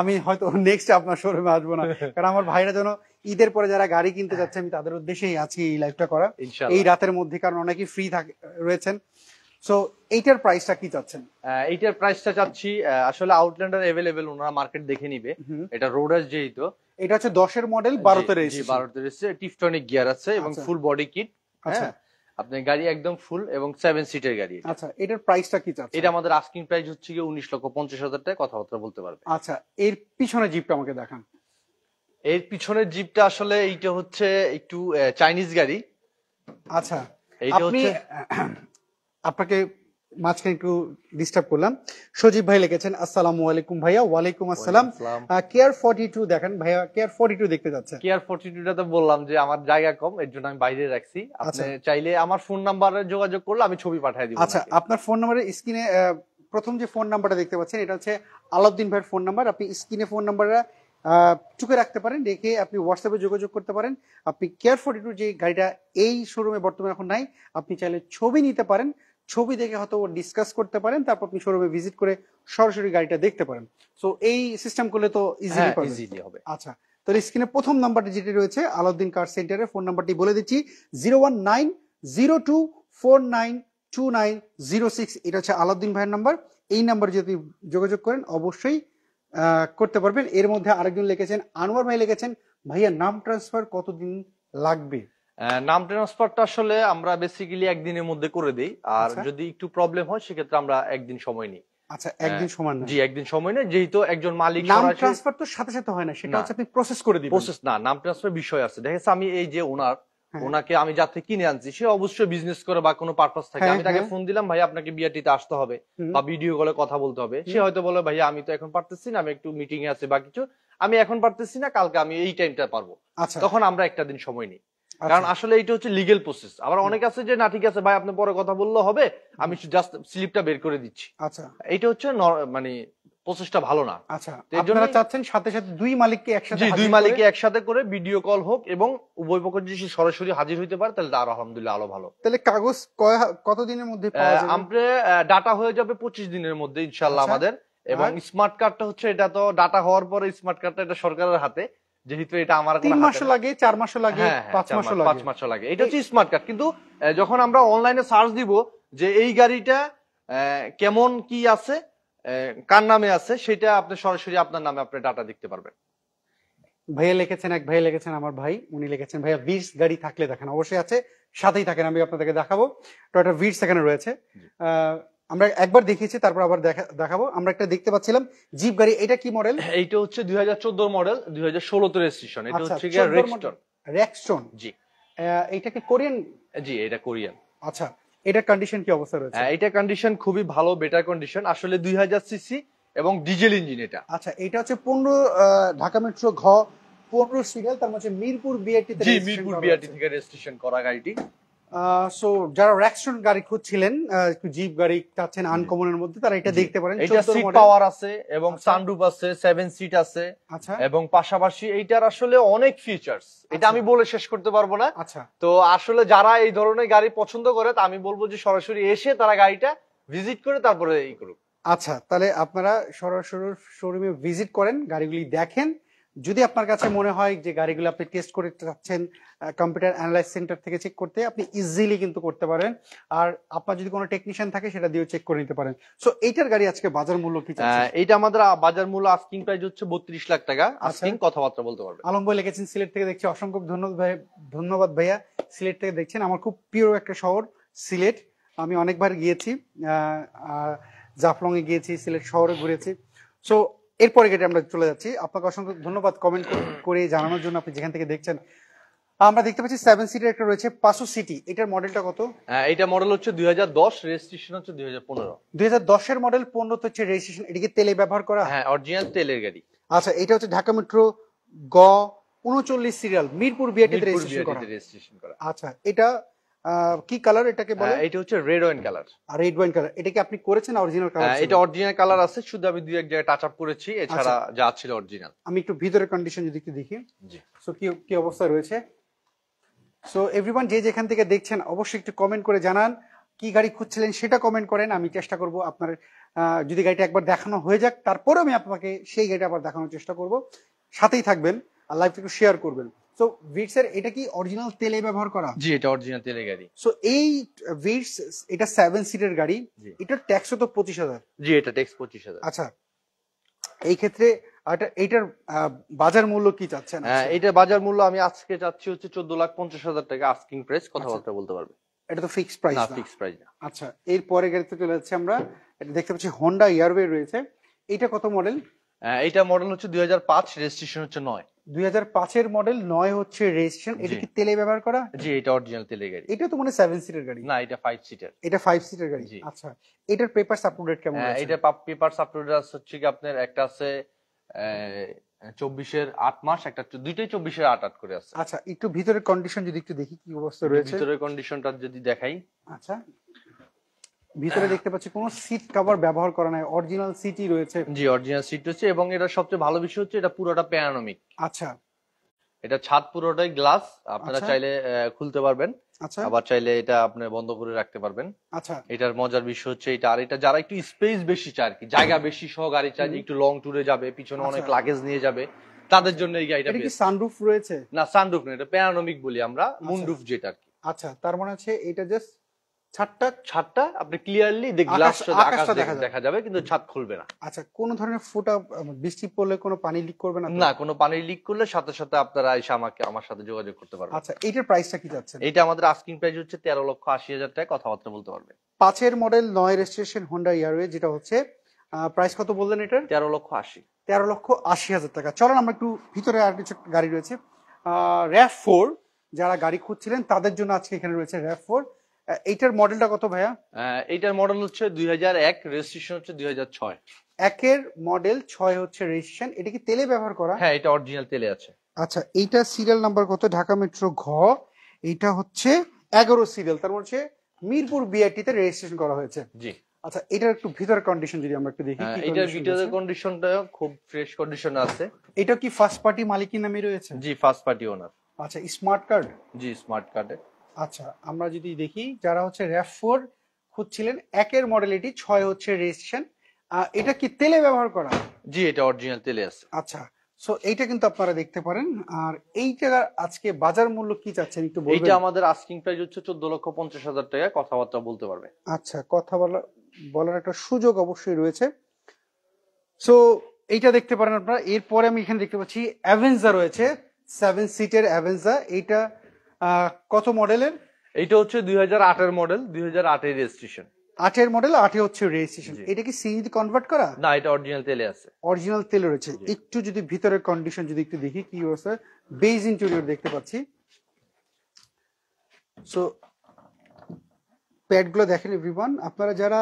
[SPEAKER 1] আমি হয়তো নেক্সট আপনার শোরুমে আসবো না। কারণ আমার ভাইরা যেন ঈদের পরে যারা গাড়ি কিনতে যাচ্ছে, আমি তাদের উদ্দেশ্যেই আছি এই লাইভটা করা এই রাতের মধ্যে, কারণ অনেকেই ফ্রি থাকে রয়েছেন। সো এইটার প্রাইসটা কি চাচ্ছেন?
[SPEAKER 2] এইটার প্রাইসটা চাচ্ছি আসলে আউটল্যান্ডার अवेलेबल ওনারা মার্কেট দেখে নিবে। এটা রোডাস যেহেতু,
[SPEAKER 1] এটা হচ্ছে 10 এর মডেল, 12 তে রেজিস্ট্রেশন।
[SPEAKER 2] 12 তে রেজিস্ট্রেশন, টিফটনিক গিয়ার আছে এবং ফুল বডি কিট। আচ্ছা আপনার গাড়ি একদম ফুল এবং 7 সিটের গাড়ি।
[SPEAKER 1] আচ্ছা এটার প্রাইসটা কি চাচ্ছেন?
[SPEAKER 2] এটা আমাদের আস্কিং প্রাইস হচ্ছে কি 19,50,000 টাকা, কথাবার্তা বলতে পারবে।
[SPEAKER 1] আচ্ছা এর পিছনে জিপটা আমাকে দেখান।
[SPEAKER 2] এর পিছনের জিপটা আসলে এইটা হচ্ছে একটু চাইনিজ গাড়ি।
[SPEAKER 1] আচ্ছা
[SPEAKER 2] এইটা হচ্ছে
[SPEAKER 1] আপনাকে মাঝখানে একটু ডিস্টার্ব করলাম। সজীব ভাই লিখেছেন আসসালামু আলাইকুম ভাইয়া। ওয়ালাইকুম আসসালাম। কেয়ার 42 দেখেন ভাইয়া, কেয়ার 42 দেখতে যাচ্ছে।
[SPEAKER 2] কেয়ার 42টা তো বললাম যে আমার জায়গা কম, এর জন্য আমি বাইরে রাখছি। আপনি চাইলে আমার ফোন নাম্বারে যোগাযোগ করলে আমি ছবি পাঠিয়ে দিব।
[SPEAKER 1] আচ্ছা আপনার ফোন নাম্বারে স্ক্রিনে প্রথম যে ফোন নাম্বারটা দেখতে পাচ্ছেন এটা হচ্ছে আলাউদ্দিন ভাইয়ের ফোন নাম্বার। আপনি স্ক্রিনে ফোন নাম্বারটা চুকে রাখতে পারেন, রেখে আপনি হোয়াটসঅ্যাপে যোগাযোগ করতে পারেন। আপনি কেয়ার 42 যে গাড়িটা এই শোরুমে বর্তমানে এখন নাই, আপনি চাইলে ছবি নিতে পারেন, ছবি দেখে হয়তো ডিসকাস করতে পারেন, তারপর আপনি শোরুমে ভিজিট করে সরাসরি গাড়িটা দেখতে পারেন। সো এই সিস্টেম করলে তো ইজিলি হবে। আচ্ছা তাহলে স্ক্রিনে প্রথম নাম্বারটি যেটি রয়েছে আলাউদ্দিন কার সেন্টারের ফোন নাম্বারটি বলে দিচ্ছি 01902492906। এটা হচ্ছে আলাউদ্দিন ভাইয়ের নাম্বার। এই নাম্বারে যদি যোগাযোগ করেন অবশ্যই করতে পারবেন। এর মধ্যে আরেকজন লিখেছেন আনোয়ার ভাই লিখেছেন ভাইয়া নাম ট্রান্সফার কতদিন লাগবে?
[SPEAKER 2] নাম ট্রান্সফারটা আসলে আমরা বেসিক্যালি একদিনের মধ্যে করে দেই, আর যদি একটু প্রবলেম হয় সেক্ষেত্রে আমরা একদিন সময় নিই।
[SPEAKER 1] আচ্ছা একদিন সময় না?
[SPEAKER 2] জি একদিন সময় নেই, যেহেতু একজন মালিক
[SPEAKER 1] নাম ট্রান্সফার তো সাথে সাথে হয় না, সেটা হচ্ছে আপনি প্রসেস করে দিবেন।
[SPEAKER 2] প্রসেস না, নাম ট্রান্সফার বিষয় আছে। দেখেন আমি এই যে ওনাকে আমি যাতে কিনে আনছি, সে অবশ্যই বিজনেস করে বা কোনো পারপাস থাকে, আমি তাকে ফোন দিলাম ভাই আপনাকে বিআরটিতে আসতে হবে বা ভিডিও কলে কথা বলতে হবে, সে হয়তো বলে ভাইয়া আমি তো এখন পারতেছি না, আমি একটু মিটিং এ আছি বা কিছু, আমি এখন পারতেছি না, কালকে আমি এই টাইমটা পারবো। তখন আমরা একটা দিন সময় নিই, কারণ আসলে এটা হচ্ছে লিগেল প্রসেস। আবার অনেক আছে যে না ঠিক আছে ভাই আপনি পরে কথা বললে হবে, আমি জাস্ট স্লিপটা বের করে দিচ্ছি।
[SPEAKER 1] আচ্ছা
[SPEAKER 2] এটা হচ্ছে মানে প্রসেসটা ভালো না।
[SPEAKER 1] আচ্ছা আপনারা চাচ্ছেন সাথে সাথে দুই মালিককে একসাথে,
[SPEAKER 2] দুই মালিককে একসাথে করে ভিডিও কল হোক এবং উভয় পক্ষ যদি সরাসরি হাজির হইতে পারে তাহলে আর আলহামদুলিল্লাহ আরো ভালো।
[SPEAKER 1] তাহলে কাগজ কতদিনের মধ্যে পাওয়া যাবে?
[SPEAKER 2] আমরা ডাটা হয়ে যাবে 25 দিনের মধ্যে ইনশাআল্লাহ আমাদের। এবং স্মার্ট কার্ডটা হচ্ছে, এটা তো ডাটা হওয়ার পরে স্মার্ট কার্ডটা এটা সরকারের হাতে, যেহেতু এটা আমার
[SPEAKER 1] 3 মাসও লাগে, 4 মাসও লাগে, 5 মাসও লাগে,
[SPEAKER 2] 5 মাসও লাগে। এটা হচ্ছে স্মার্ট কার্ড। কিন্তু যখন আমরা অনলাইনে সার্চ দিব যে এই গাড়িটা কেমন কি আছে, কার নামে আছে, সেটা আপনি সরাসরি আপনার নামে আপনি ডাটা দেখতে পারবেন।
[SPEAKER 1] ভাইয়া লিখেছেন, এক ভাই লিখেছেন, আমার ভাই উনি লিখেছেন ভাইয়া ভিটস গাড়ি থাকলে দেখেন। অবশ্যই আছে, সাথেই থাকেন, আমি আপনাদেরকে দেখাবো। টয়োটা ভিটস এখানে রয়েছে। আমরা একবার দেখিয়েছি, তারপর আবার দেখাবো। আমরা একটা দেখতে পাচ্ছিলাম জিপ গাড়ি, এটা কি মডেল?
[SPEAKER 2] এইটা হচ্ছে 2014 মডেল, 2016 তে রেজিস্ট্রেশন। এটা হচ্ছে
[SPEAKER 1] রেক্সটন।
[SPEAKER 2] জি।
[SPEAKER 1] এটা কি কোরিয়ান?
[SPEAKER 2] জি, এটা কোরিয়ান।
[SPEAKER 1] আচ্ছা, এটার কন্ডিশন কি অবস্থা রয়েছে?
[SPEAKER 2] এটা কন্ডিশন খুবই ভালো, বেটার কন্ডিশন। আসলে 2000 সিসি এবং ডিজেল ইঞ্জিন এটা।
[SPEAKER 1] আচ্ছা, এটা হচ্ছে 15 ঢাকা মেট্রো ঘ 15 সিরিয়াল, তার মধ্যে মিরপুর বিআরটি তে।
[SPEAKER 2] জি, মিরপুর বিআরটি থেকে রেজিস্ট্রেশন করা গাড়িটি।
[SPEAKER 1] সো যারা রেক্সটন গাড়ি খুঁজছিলেন, একটু জিপ গাড়ি চাচ্ছেন আনকমনের মধ্যে, তারা এটা দেখতে পারেন।
[SPEAKER 2] এটা সিট পাওয়ার আছে এবং সানরুফ আছে, 7 সিট আছে।
[SPEAKER 1] আচ্ছা,
[SPEAKER 2] এবং পাশাপাশি এইটার আসলে অনেক ফিচার্স, এটা আমি বলে শেষ করতে পারবো না।
[SPEAKER 1] আচ্ছা,
[SPEAKER 2] তো আসলে যারা এই ধরনের গাড়ি পছন্দ করে, তা আমি বলবো যে সরাসরি এসে তারা গাড়িটা ভিজিট করে তারপরে এই করুক।
[SPEAKER 1] আচ্ছা, তাহলে আপনারা সরাসরি শোরুমে ভিজিট করেন, গাড়িগুলি দেখেন। যদি আপনার কাছে মনে হয় যে গাড়িগুলো আপনি টেস্ট করতে চাচ্ছেন কম্পিউটার অ্যানালাইজ সেন্টার থেকে চেক করতে, আপনি ইজিলি কিন্তু করতে পারেন। আর আপনার যদি কোনো টেকনিশিয়ান থাকে, সেটা দিয়েও চেক করে নিতে পারেন। সো এইটার গাড়ি আজকে বাজার মূল্য কি চাচ্ছেন?
[SPEAKER 2] এটা আমাদের বাজার মূল্য আস্কিং প্রাইস হচ্ছে 32 লাখ টাকা। আস্কিং, কথাবার্তা বলতে পারবেন।
[SPEAKER 1] আলম ভাই লিখেছেন সিলেট থেকে দেখছি, অসংখ্য ধন্যবাদ ভাইয়া, সিলেট থেকে দেখছেন। আমার খুব প্রিয় একটা শহর সিলেট, আমি অনেকবার গিয়েছি, জাফলং এ গিয়েছি, সিলেট শহরে ঘুরেছি। সো এরপরে গেটে আমরা চলে যাচ্ছি। আপনাকে অসংখ্য ধন্যবাদ কমেন্ট করে জানানোর জন্য, আপনি যেখান থেকে দেখছেন। আমরা দেখতে পাচ্ছি 7 সিটের একটা রয়েছে পাসো সিটি, এটার মডেলটা কত?
[SPEAKER 2] এটা মডেল হচ্ছে 2010, রেজিস্ট্রেশন হচ্ছে 2015।
[SPEAKER 1] 2010 এর মডেল, 15 তো হচ্ছে রেজিস্ট্রেশন। এটাকে তেলে ব্যবহার করা?
[SPEAKER 2] হ্যাঁ, অরিজিনাল তেলের গাড়ি।
[SPEAKER 1] আচ্ছা, এটা হচ্ছে ঢাকা মেট্রো গ 39 সিরিয়াল, মিরপুর বিআরটি তে রেজিস্ট্রেশন করা। আচ্ছা, এটা কি কালার এটাকে বলে?
[SPEAKER 2] এটা হচ্ছে রেড ওয়াইন কালার।
[SPEAKER 1] আর রেড ওয়াইন কালার, এটা কি আপনি করেছেন অরিজিনাল কালার?
[SPEAKER 2] এটা অরিজিনাল কালার আছে, শুধু আমি দুই এক জায়গায় টাচ আপ করেছি, এছাড়া যা ছিল অরিজিনাল।
[SPEAKER 1] আমি একটু ভিতরের কন্ডিশন যদি একটু দেখি।
[SPEAKER 2] জি।
[SPEAKER 1] সো কি অবস্থা রয়েছে? সো এভরিওয়ান, যে যেখান থেকে দেখছেন অবশ্যই একটু কমেন্ট করে জানান কি গাড়ি খুঁজছিলেন, সেটা কমেন্ট করেন। আমি চেষ্টা করব আপনার যদি গাড়িটা একবার দেখানো হয়ে যাক, তারপরে আমি আপনাকে সেই গাড়িটা আবার দেখানোর চেষ্টা করব। সাথেই থাকবেন আর লাইভটা একটু শেয়ার করবেন। সো ভিটস এর এটা কি অরিজিনাল তেলে ব্যবহার করা?
[SPEAKER 2] জি, এটা অরিজিনাল তেলের গাড়ি।
[SPEAKER 1] সো এই ভিটস, এটা 7 সিটের গাড়ি, এটার ট্যাক্সও তো 25,000।
[SPEAKER 2] জি, এটা ট্যাক্স 25,000।
[SPEAKER 1] আচ্ছা, এই ক্ষেত্রে এইটার বাজার মূল্য কি চাচ্ছেন?
[SPEAKER 2] এইটার বাজার মূল্য আমি আজকে চাচ্ছি হচ্ছে 14,50,000 টাকা আস্কিং প্রাইস। কথাবার্তা বলতে পারবে।
[SPEAKER 1] এটা তো ফিক্সড প্রাইস
[SPEAKER 2] না, ফিক্সড প্রাইস না।
[SPEAKER 1] আচ্ছা, এরপরে গাড়িতে চলে যাচ্ছে আমরা। এটা দেখতে পাচ্ছি হোন্ডা এয়ারওয়ে রয়েছে। এটা কত মডেল?
[SPEAKER 2] এটা মডেল হচ্ছে 2005, রেজিস্ট্রেশন হচ্ছে 9।
[SPEAKER 1] 2005 এর মডেল, 9 হচ্ছে রেজিস্ট্রেশন। এটা কি তেলে ব্যবহার করা?
[SPEAKER 2] জি, এটা অরিজিনাল তেলের গাড়ি।
[SPEAKER 1] এটা তো মানে 7 সিটের গাড়ি?
[SPEAKER 2] না, এটা 5 সিটার।
[SPEAKER 1] এটা 5 সিটের গাড়ি। আচ্ছা, এটার পেপারস আপ টু ডেট কেমন আছে?
[SPEAKER 2] এটা পেপারস আপ টু ডেট হচ্ছে কি আপনার একটা আছে 24 এর 8 মাস, একটা দুইটাই 24 এর 8 করে আছে।
[SPEAKER 1] আচ্ছা, একটু ভিতরের কন্ডিশন যদি একটু দেখি কি অবস্থা রয়েছে।
[SPEAKER 2] ভিতরের কন্ডিশনটা যদি দেখাই।
[SPEAKER 1] আচ্ছা, ভিতরে দেখতে পাচ্ছি কোনো সিট কভার ব্যবহার করা নাই, অরিজিনাল সিটই রয়েছে।
[SPEAKER 2] জি, অরিজিনাল সিট রয়েছে এবং এটা সবচেয়ে ভালো বিষয় হচ্ছে এটা পুরোটা প্যানোরামিক।
[SPEAKER 1] আচ্ছা,
[SPEAKER 2] এটা ছাদ পুরোটাই গ্লাস, আপনারা চাইলে খুলতে পারবেন।
[SPEAKER 1] আচ্ছা,
[SPEAKER 2] আবার চাইলে এটা আপনি বন্ধ করে রাখতে পারবেন।
[SPEAKER 1] আচ্ছা,
[SPEAKER 2] এটার মজার বিষয় হচ্ছে এটা, আর এটা যারা একটু স্পেস বেশি চায় আর কি, জায়গা বেশি সহ গাড়ি চায়, একটু লং ট্যুরে যাবে, পিছনে অনেক লাগেজ নিয়ে যাবে, তাদের জন্য এই গাড়িটা।
[SPEAKER 1] এটা কি সানরুফ রয়েছে?
[SPEAKER 2] না, সানরুফ না, এটা প্যানোরামিক বলি আমরা, মুনরুফ যেটা আর কি।
[SPEAKER 1] আচ্ছা, তার মানে হচ্ছে এটা জাস্ট
[SPEAKER 2] ছাদটা আপনি ক্লিয়ারলি আকাশটা দেখা যাবে, কিন্তু ছাদ খুলবে না।
[SPEAKER 1] আচ্ছা, কোন ধরনের ফুটা বৃষ্টি পড়লে কোনো পানি লিক করবে না?
[SPEAKER 2] না, কোনো পানি লিক করলে সাথে সাথে আপনারা এসে আমার সাথে যোগাযোগ করতে পারবেন।
[SPEAKER 1] আচ্ছা, এটার প্রাইসটা কি যাচ্ছে?
[SPEAKER 2] এটা আমাদের আস্কিং প্রাইস হচ্ছে 13,80,000 টাকা। কথাবার্তা বলতে পারবে।
[SPEAKER 1] 5 এর মডেল, 9 রেজিস্ট্রেশন হোন্ডা এয়ারওয়ে, যেটা হচ্ছে প্রাইস কত বললেন এটার?
[SPEAKER 2] 13,80,000।
[SPEAKER 1] 13,80,000 টাকা। চলেন আমরা একটু ভিতরে, আর কিছু গাড়ি রয়েছে। RAV4, যারা গাড়ি খুঁজছিলেন তাদের জন্য আজকে এখানে রয়েছে RAV4। এইটার মডেলটা কত ভাইয়া?
[SPEAKER 2] এইটার মডেল হচ্ছে 2001, রেজিস্ট্রেশন হচ্ছে 2006।
[SPEAKER 1] একের মডেল, 6 হচ্ছে রেজিস্ট্রেশন। এটা কি তেলে ব্যবহার করা?
[SPEAKER 2] হ্যাঁ, এটা অরিজিনাল তেলে আছে।
[SPEAKER 1] আচ্ছা, এইটা সিরিয়াল নাম্বার কত? ঢাকা মেট্রো ঘ, এইটা হচ্ছে 11 সিরিয়াল, তার মানে হচ্ছে মিরপুর বিআরটি তে রেজিস্ট্রেশন করা হয়েছে।
[SPEAKER 2] জি।
[SPEAKER 1] আচ্ছা, এটার একটু ভিতরের কন্ডিশন যদি আমরা একটু দেখি।
[SPEAKER 2] এটার ভিতরের কন্ডিশনটা খুব ফ্রেশ কন্ডিশন আছে।
[SPEAKER 1] এটা কি ফার্স্ট পার্টি মালিকের নামে রয়েছে?
[SPEAKER 2] জি, ফার্স্ট পার্টি ওনার।
[SPEAKER 1] আচ্ছা, স্মার্ট কার্ড?
[SPEAKER 2] জি, স্মার্ট কার্ডে।
[SPEAKER 1] আচ্ছা, আমরা যদি দেখি যারা হচ্ছে RAV4 খুঁজছিলেন, একের মডেল, এটি 6 হচ্ছে রেজিস্ট্রেশন। এটা কি তেলে ব্যবহার করা?
[SPEAKER 2] জি, এটা অরিজিনাল তেলে আছে।
[SPEAKER 1] আচ্ছা, সো এইটা কিন্তু আপনারা দেখতে পারেন। আর এইটার আজকে বাজার মূল্য কি চাচ্ছেন একটু বলবেন?
[SPEAKER 2] এইটা আমাদের আস্কিং প্রাইস হচ্ছে 14,50,000 টাকা, কথাবার্তা বলতে পারবে।
[SPEAKER 1] আচ্ছা, কথা বলার একটা সুযোগ অবশ্যই রয়েছে। সো এইটা দেখতে পারেন আপনারা। এরপরে আমি এখানে দেখতে পাচ্ছি অ্যাভেঞ্জা রয়েছে, 7 সিটের অ্যাভেঞ্জা। এইটা কত মডেলের?
[SPEAKER 2] এইটা হচ্ছে 2008 মডেল, 2008 রেজিস্ট্রেশন।
[SPEAKER 1] 8 মডেল, 8 হচ্ছে রেজিস্ট্রেশন। এটা কি সিএনজি কনভার্ট করা?
[SPEAKER 2] না, এটা অরিজিনাল তেলে আছে।
[SPEAKER 1] অরিজিনাল তেলে রয়েছে। একটু যদি ভিতরের কন্ডিশন যদি একটু দেখি কি অবস্থা। বেজ ইন্টেরিয়র দেখতে পাচ্ছি। সো প্যাডগুলো দেখেন এভরিওয়ান। আপনারা যারা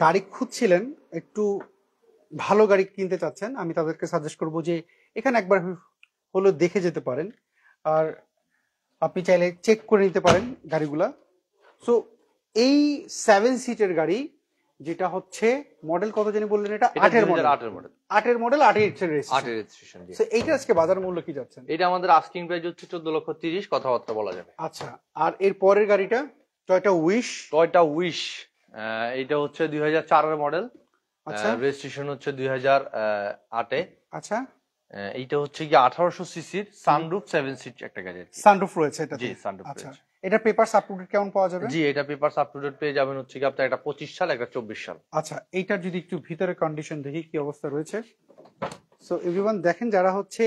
[SPEAKER 1] গাড়ি খুঁজছিলেন, একটু ভালো গাড়ি কিনতে চাচ্ছেন, আমি তাদেরকে সাজেস্ট করব যে এখানে একবার হলো দেখে যেতে পারেন। আর আপনি চাইলে চেক করে নিতে পারেন গাড়িগুলা। সো এই 7 সিটের গাড়ি, যেটা হচ্ছে মডেল কত জানি বললেন? এটা 8 মডেল। 8 model, 8 registration. সো এইটা আজকে বাজার মূল্য কি যাচ্ছেন?
[SPEAKER 2] এটা আমাদের আস্কিং প্রাইস হচ্ছে 14,30,000, কথাবার্তা বলা যাবে।
[SPEAKER 1] আচ্ছা, আর এর পরের গাড়িটা টয়োটা উইশ।
[SPEAKER 2] এইটা হচ্ছে 2004 মডেল।
[SPEAKER 1] আচ্ছা,
[SPEAKER 2] রেজিস্ট্রেশন হচ্ছে 2008।
[SPEAKER 1] আচ্ছা,
[SPEAKER 2] এইটা হচ্ছে কি 1800 সিসির সানরুফ 7 সিট একটা গাড়ি।
[SPEAKER 1] সানরুফ রয়েছে এটা?
[SPEAKER 2] জি, সানরুফ
[SPEAKER 1] আচ্ছা,
[SPEAKER 2] রয়েছে।
[SPEAKER 1] এটা পেপারস আপ টু ডেট কেমন পাওয়া যাবে?
[SPEAKER 2] জি, এটা পেপারস আপ টু ডেট পেয়ে যাবেন হচ্ছে কি আপনার একটা 25 সাল, একটা 24 সাল।
[SPEAKER 1] আচ্ছা, এইটার যদি একটু ভিতরে কন্ডিশন দেখি কি অবস্থা রয়েছে। সো এভরিওয়ান দেখেন, যারা হচ্ছে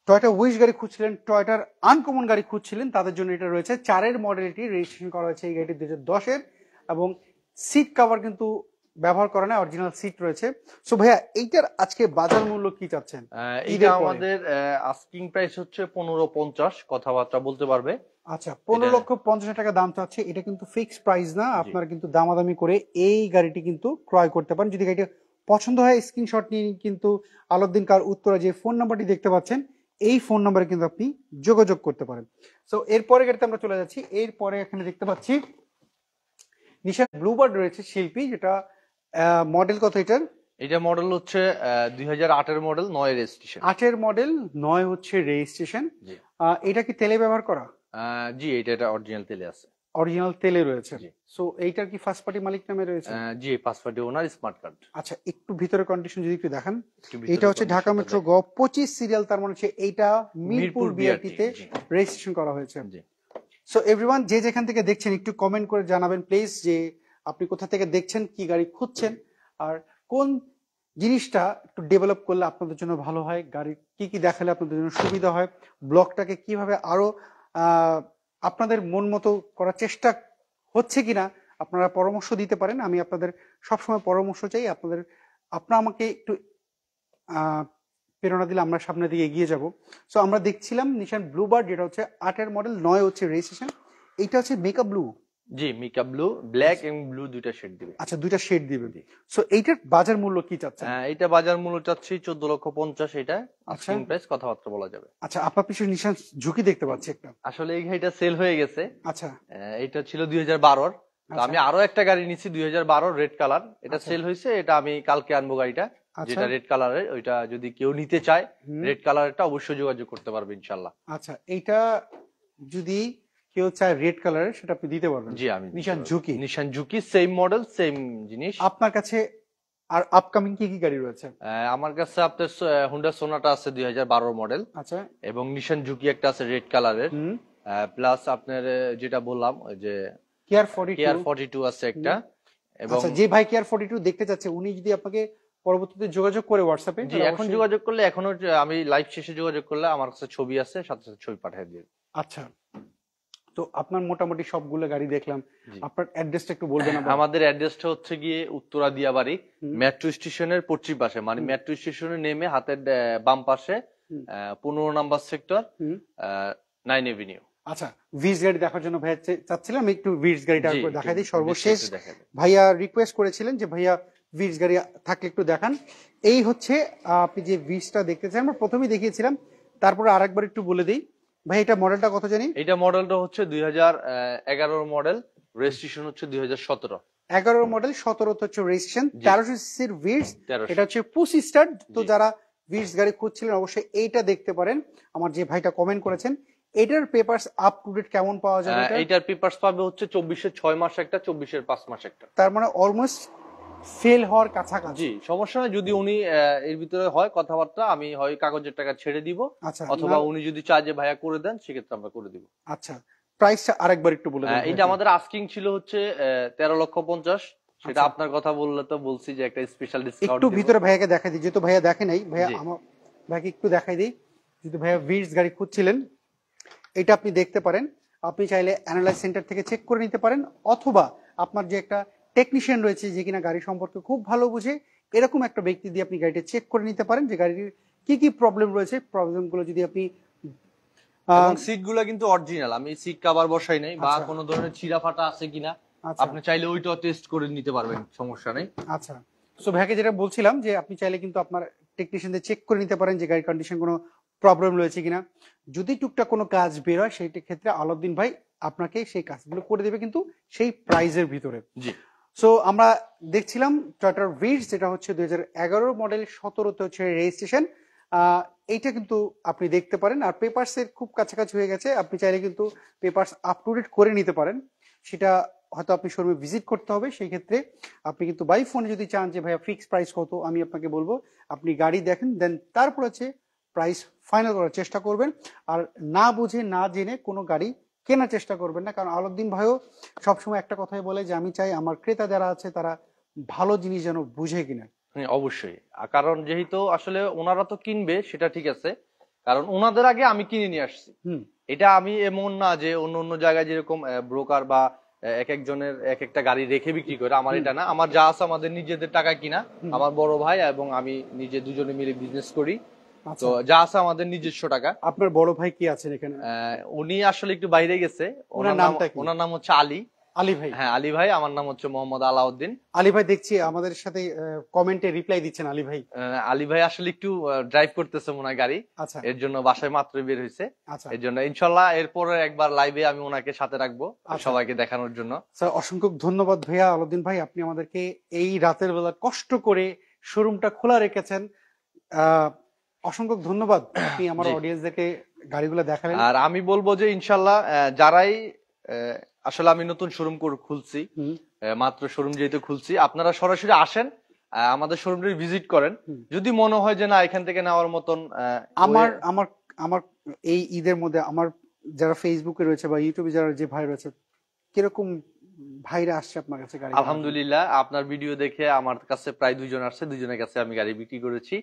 [SPEAKER 1] টয়োটা উইশ গাড়ি খুঁজছিলেন, টয়োটার আনকমন গাড়ি খুঁজছিলেন, তাদের জন্য এটা রয়েছে। 4 মডেলটি রেজিস্ট্রেশন করা হয়েছে এই গাড়িটি 2010 এবং সিট কভার কিন্তু ব্যবহার করা না, অরিজিনাল সিট রয়েছে। সো ভাইয়া, এইটার আজকে বাজার মূল্য কি চাচ্ছেন?
[SPEAKER 2] এটা আমাদের আস্কিং প্রাইস হচ্ছে 15,50, কথাবার্তা বলতে পারবে।
[SPEAKER 1] আচ্ছা, 15,50,000 টাকা দাম চাচ্ছে। এটা কিন্তু ফিক্সড প্রাইস না, আপনারা কিন্তু দামাদামি করে এই গাড়িটি কিন্তু ক্রয় করতে পারেন। যদি গাড়িটা পছন্দ হয় স্ক্রিনশট নিয়ে কিন্তু আলাউদ্দিন কার উত্তরে যে ফোন নাম্বারটি দেখতে পাচ্ছেন, এই ফোন নাম্বারে কিন্তু আপনি যোগাযোগ করতে পারেন। সো এরপরে গাড়িতে আমরা চলে যাচ্ছি। এরপরে এখানে দেখতে পাচ্ছি নিশান ব্লুবার্ড রয়েছে শিল্পী, যেটা মডেল কত এটার?
[SPEAKER 2] এটা মডেল হচ্ছে 2008 মডেল, 9 রেজিস্ট্রেশন।
[SPEAKER 1] 8 মডেল, 9 হচ্ছে রেজিস্ট্রেশন। এটা কি তেলে ব্যবহার করা?
[SPEAKER 2] জি, এটা অরিজিনাল তেলে আছে।
[SPEAKER 1] অরিজিনাল তেলে রয়েছে। সো এইটার কি ফার্স্ট পার্টি মালিক নামে রয়েছে?
[SPEAKER 2] জি, first party owner, smart card.
[SPEAKER 1] আচ্ছা, একটু ভিতরে কন্ডিশন যদি একটু দেখান। এটা হচ্ছে ঢাকা মেট্রো গ 25 সিরিয়াল, তার মানে হচ্ছে এইটা মিরপুর বিআরটিতে রেজিস্ট্রেশন করা হয়েছে। সো এভরিওয়ান, যে যেখান থেকে দেখছেন একটু কমেন্ট করে জানাবেন প্লিজ যে আপনি কোথা থেকে দেখছেন, কি গাড়ি খুঁজছেন, আর কোন জিনিসটা একটু ডেভেলপ করলে আপনাদের জন্য ভালো হয়, গাড়ি কি কি দেখালে আপনাদের জন্য সুবিধা হয়, ব্লগটাকে কিভাবে আরো আপনাদের মন মতো করার চেষ্টা হচ্ছে কিনা আপনারা পরামর্শ দিতে পারেন। আমি আপনাদের সবসময় পরামর্শ চাই। আপনারা আমাকে একটু প্রেরণা দিলে আমরা সামনের দিকে এগিয়ে যাব। সো আমরা দেখছিলাম নিশান ব্লুবার্ড, যেটা হচ্ছে 8 মডেল, 9 হচ্ছে রেজিস্ট্রেশন। এইটা হচ্ছে মেকআপ ব্লু। জি, মেকআপ ব্লু, ব্ল্যাক এবং ব্লু দুইটা শেড দিবে। আচ্ছা, দুইটা শেড দিবে। সো এইটার বাজার মূল্য কি চাচ্ছেন?
[SPEAKER 2] এটা বাজার মূল্য চাচ্ছি 14,50,000। এটা আস্কিং প্রাইস, কথাবার্তা বলা যাবে।
[SPEAKER 1] আচ্ছা, আপনার পিছনে নিশান ঝুঁকি দেখতে পাচ্ছি একটা।
[SPEAKER 2] আসলে এই গাড়িটা সেল হয়ে গেছে।
[SPEAKER 1] আচ্ছা,
[SPEAKER 2] এটা ছিল 2012। আমি আরো একটা গাড়ি নিচ্ছি 2012 রেড কালার, এটা সেল হয়েছে। এটা আমি কালকে আনবো গাড়িটা, যেটা রেড কালারের। ওইটা যদি কেউ নিতে চায় রেড কালারটা, অবশ্যই যোগাযোগ করতে পারবে ইনশাআল্লাহ।
[SPEAKER 1] আচ্ছা, এইটা যদি কেউ চায় রেড কালারের, সেটা আপনি দিতে পারবেন?
[SPEAKER 2] জি, আমি
[SPEAKER 1] নিশান ঝুঁকি
[SPEAKER 2] সেম মডেল, সেম জিনিস।
[SPEAKER 1] আপনার কাছে আর আপকামিং কি কি গাড়ি রয়েছে?
[SPEAKER 2] আমার কাছে আপনার হুন্ডা সোনাটা আছে 2012 মডেল।
[SPEAKER 1] আচ্ছা, এবং
[SPEAKER 2] নিশান ঝুঁকি একটা আছে রেড কালারের। প্লাস আপনার যেটা বললাম ওই যে
[SPEAKER 1] কেয়ার
[SPEAKER 2] 42 আছে একটা। এবং
[SPEAKER 1] যে ভাই কেয়ার 42 দেখতে চাচ্ছে, উনি যদি আপনাকে পরবর্তীতে যোগাযোগ করে হোয়াটসঅ্যাপে,
[SPEAKER 2] জি, এখন যোগাযোগ করলে, এখনো আমি লাইভ শেষে যোগাযোগ করলে আমার কাছে ছবি আছে, সাথে সাথে ছবি পাঠিয়ে দিই।
[SPEAKER 1] আচ্ছা, তো আপনার মোটামুটি সবগুলো গাড়ি দেখলাম। আপনার অ্যাড্রেসটা একটু বলবেন?
[SPEAKER 2] আমাদের অ্যাড্রেসটা হচ্ছে গিয়ে উত্তরা দিয়াবাড়ি, মেট্রো স্টেশনের পশ্চিম পাশে, মানে মেট্রো স্টেশনে নেমে হাতের বাম পাশে 15 নাম্বার সেক্টর, 9 এভিনিউ।
[SPEAKER 1] আচ্ছা, ভিজ গাড়ি দেখার জন্য ভাইয়া চাচ্ছিলাম, একটু ভিজ গাড়িটা দেখাই দিই। সর্বশেষ ভাইয়া রিকোয়েস্ট করেছিলেন যে ভাইয়া ভিজ গাড়ি থাকলে একটু দেখান। এই হচ্ছে আপনি যে ভিজটা দেখতে চান, আমরা প্রথমেই দেখিয়েছিলাম, তারপরে আরেকবার একটু বলে দিই। ভাই, এটা মডেলটা কত জানি?
[SPEAKER 2] এটা মডেলটা হচ্ছে 2011 মডেল, রেজিস্ট্রেশন হচ্ছে 2017।
[SPEAKER 1] 11 মডেল, 17 হচ্ছে রেজিস্ট্রেশন, 1300 সিসির ভিজ। এটা হচ্ছে পুশ স্টার্ট। তো যারা ভিজ গাড়ি খুঁজছিলেন অবশ্যই এইটা দেখতে পারেন। আমার যে ভাইটা কমেন্ট করেছেন, এটার পেপারস আপ টু ডেট কেমন পাওয়া যাবে?
[SPEAKER 2] এটার পেপারস পাবে হচ্ছে 24-এর 6 মাস একটা, 24-এর 5 মাস একটা।
[SPEAKER 1] তার মানে অলমোস্ট ফেল হওয়ার কাছাকাছি।
[SPEAKER 2] জি, সমস্যা নাই, যদি উনি এর ভিতরে হয় কথাবার্তা, আমি হয় কাগজের টাকা ছেড়ে দিব,
[SPEAKER 1] আচ্ছা,
[SPEAKER 2] অথবা উনি যদি চায় যে ভাইয়া করে দেন, সেক্ষেত্রে আমরা করে দিব।
[SPEAKER 1] আচ্ছা, প্রাইসটা আরেকবার একটু বলে দেন।
[SPEAKER 2] এটা আমাদের আস্কিং ছিল হচ্ছে 13,50,000। সেটা
[SPEAKER 1] আচ্ছা।
[SPEAKER 2] আপনার কথা বললে তো বলছি যে একটা স্পেশাল ডিসকাউন্ট
[SPEAKER 1] একটু
[SPEAKER 2] দিব।
[SPEAKER 1] ভিতরে ভাইয়াকে দেখাই দিই, যেহেতু ভাইয়া দেখে নাই, ভাইয়া
[SPEAKER 2] জি।
[SPEAKER 1] আমার ভাইকে একটু দেখাই দিই। যেহেতু ভাইয়া ভিটস গাড়ি খুঁজছিলেন, এটা আপনি দেখতে পারেন। আপনি চাইলে অ্যানালাইজ সেন্টার থেকে চেক করে নিতে পারেন, অথবা আপনার যে একটা টেকনিশিয়ান রয়েছে যে কিনা গাড়ি সম্পর্কে খুব ভালো বুঝে, এরকম একটা ব্যক্তি দিয়ে আপনি গাড়িটা চেক করে নিতে পারেন যে গাড়ির কি কি প্রবলেম রয়েছে। প্রবলেমগুলো যদি আপনি
[SPEAKER 2] এবং সিট গুলা কিন্তু অরিজিনাল, আমি সিট কভার বসাই নাই, বা
[SPEAKER 1] আচ্ছা।
[SPEAKER 2] কোনো ধরনের ছিঁড়া ফাটা আছে কিনা
[SPEAKER 1] আচ্ছা
[SPEAKER 2] আপনি চাইলে ওইটাও টেস্ট করে নিতে পারবেন, সমস্যা নেই।
[SPEAKER 1] আচ্ছা, সো ভাইকে যেটা বলছিলাম যে আপনি চাইলে কিন্তু আপনার টেকনিশিয়ানদের চেক করে নিতে পারেন যে গাড়ির কন্ডিশন কোনো প্রবলেম রয়েছে কিনা। যদি টুকটাক কোনো কাজ বের হয়, সেই ক্ষেত্রে আলাউদ্দিন ভাই আপনাকে সেই কাজগুলো করে দেবে, কিন্তু সেই প্রাইজের ভিতরে।
[SPEAKER 2] জি।
[SPEAKER 1] সো আমরা দেখছিলাম টয়োটা ভিটস, যেটা হচ্ছে 2011 মডেল, 17তে হচ্ছে রেজিস্ট্রেশন। এইটা কিন্তু আপনি দেখতে পারেন, আর পেপারস এর খুব কাছাকাছি হয়ে গেছে। আপনি চাইলে কিন্তু পেপারস আপ টু ডেট করে নিতে পারেন, সেটা হয়তো আপনি শোরুমে ভিজিট করতে হবে। সেই ক্ষেত্রে আপনি কিন্তু বাই ফোনে যদি চান যে ভাইয়া ফিক্স প্রাইস কত, আমি আপনাকে বলবো আপনি গাড়ি দেখেন, দেন তারপর হচ্ছে প্রাইস ফাইনাল করার চেষ্টা করবেন। আর না বুঝে না জেনে কোনো গাড়ি কেনার চেষ্টা করবেন না, কারণ আলাউদ্দিন ভাইও সবসময় একটা কথাই বলে যে আমি চাই আমার ক্রেতা যারা আছে তারা ভালো জিনিস যেন বুঝে কিনে।
[SPEAKER 2] হ্যাঁ, অবশ্যই। কারণ যেহেতু আসলে ওনারা তো কিনবে, সেটা ঠিক আছে, কারণ ওনাদের আগে আমি কিনে নিয়ে আসছি। এটা আমি এমন না যে অন্য অন্য জায়গায় যেরকম ব্রোকার বা এক একজনের এক একটা গাড়ি রেখে বিক্রি করে, আমার এটা না। আমার যা আছে আমাদের নিজেদের টাকা কিনা, আমার বড় ভাই এবং আমি নিজে দুজনে মিলে বিজনেস করি, তো যা আছে আমাদের নিজস্ব টাকা।
[SPEAKER 1] আপনার বড় ভাই কি আছেন এখানে?
[SPEAKER 2] উনি আসলে একটু বাইরে গেছে। ওনার নাম হচ্ছে আলী।
[SPEAKER 1] আলী ভাই?
[SPEAKER 2] হ্যাঁ, আলী ভাই। আমার নাম হচ্ছে মোহাম্মদ আলাউদ্দিন।
[SPEAKER 1] আলী ভাই দেখছি আমাদের সাথে কমেন্টে রিপ্লাই দিচ্ছেন। আলী ভাই,
[SPEAKER 2] আলী ভাই আসলে একটু ড্রাইভ করতেছে মনে হয় গাড়ি,
[SPEAKER 1] আচ্ছা,
[SPEAKER 2] এর জন্য বাসায় মাত্র বের হয়েছে।
[SPEAKER 1] আচ্ছা,
[SPEAKER 2] এর জন্য ইনশাল্লাহ এরপরে একবার লাইভে আমি ওনাকে সাথে রাখবো সবাইকে দেখানোর জন্য।
[SPEAKER 1] স্যার অসংখ্য ধন্যবাদ ভাইয়া, আলাউদ্দিন ভাই, আপনি আমাদেরকে এই রাতের বেলা কষ্ট করে শোরুমটা খোলা রেখেছেন। অসংখ্য ধন্যবাদ, আপনি আমার অডিয়েন্সদেরকে গাড়িগুলো দেখালেন।
[SPEAKER 2] আর আমি বলবো যে ইনশাল্লাহ যারাই আসলে আমি নতুন শোরুম খুলছি, মাত্র শোরুম যেহেতু খুলছি, আপনারা সরাসরি আসেন, আমাদের শোরুমটি ভিজিট করেন। যদি মনে হয় যে না এখান থেকে নেওয়ার মতন,
[SPEAKER 1] আমার আমার আমার এই ঈদের মধ্যে আমার যারা ফেসবুকে রয়েছে বা ইউটিউবে যারা যে ভাই রয়েছে, কিরকম ভাইরা আসছে আপনার কাছে গাড়ি?
[SPEAKER 2] আলহামদুলিল্লাহ, আপনার ভিডিও দেখে আমার কাছে প্রায় 2 জন আসছে, 2 জনের কাছে আমি গাড়ি বিক্রি করেছি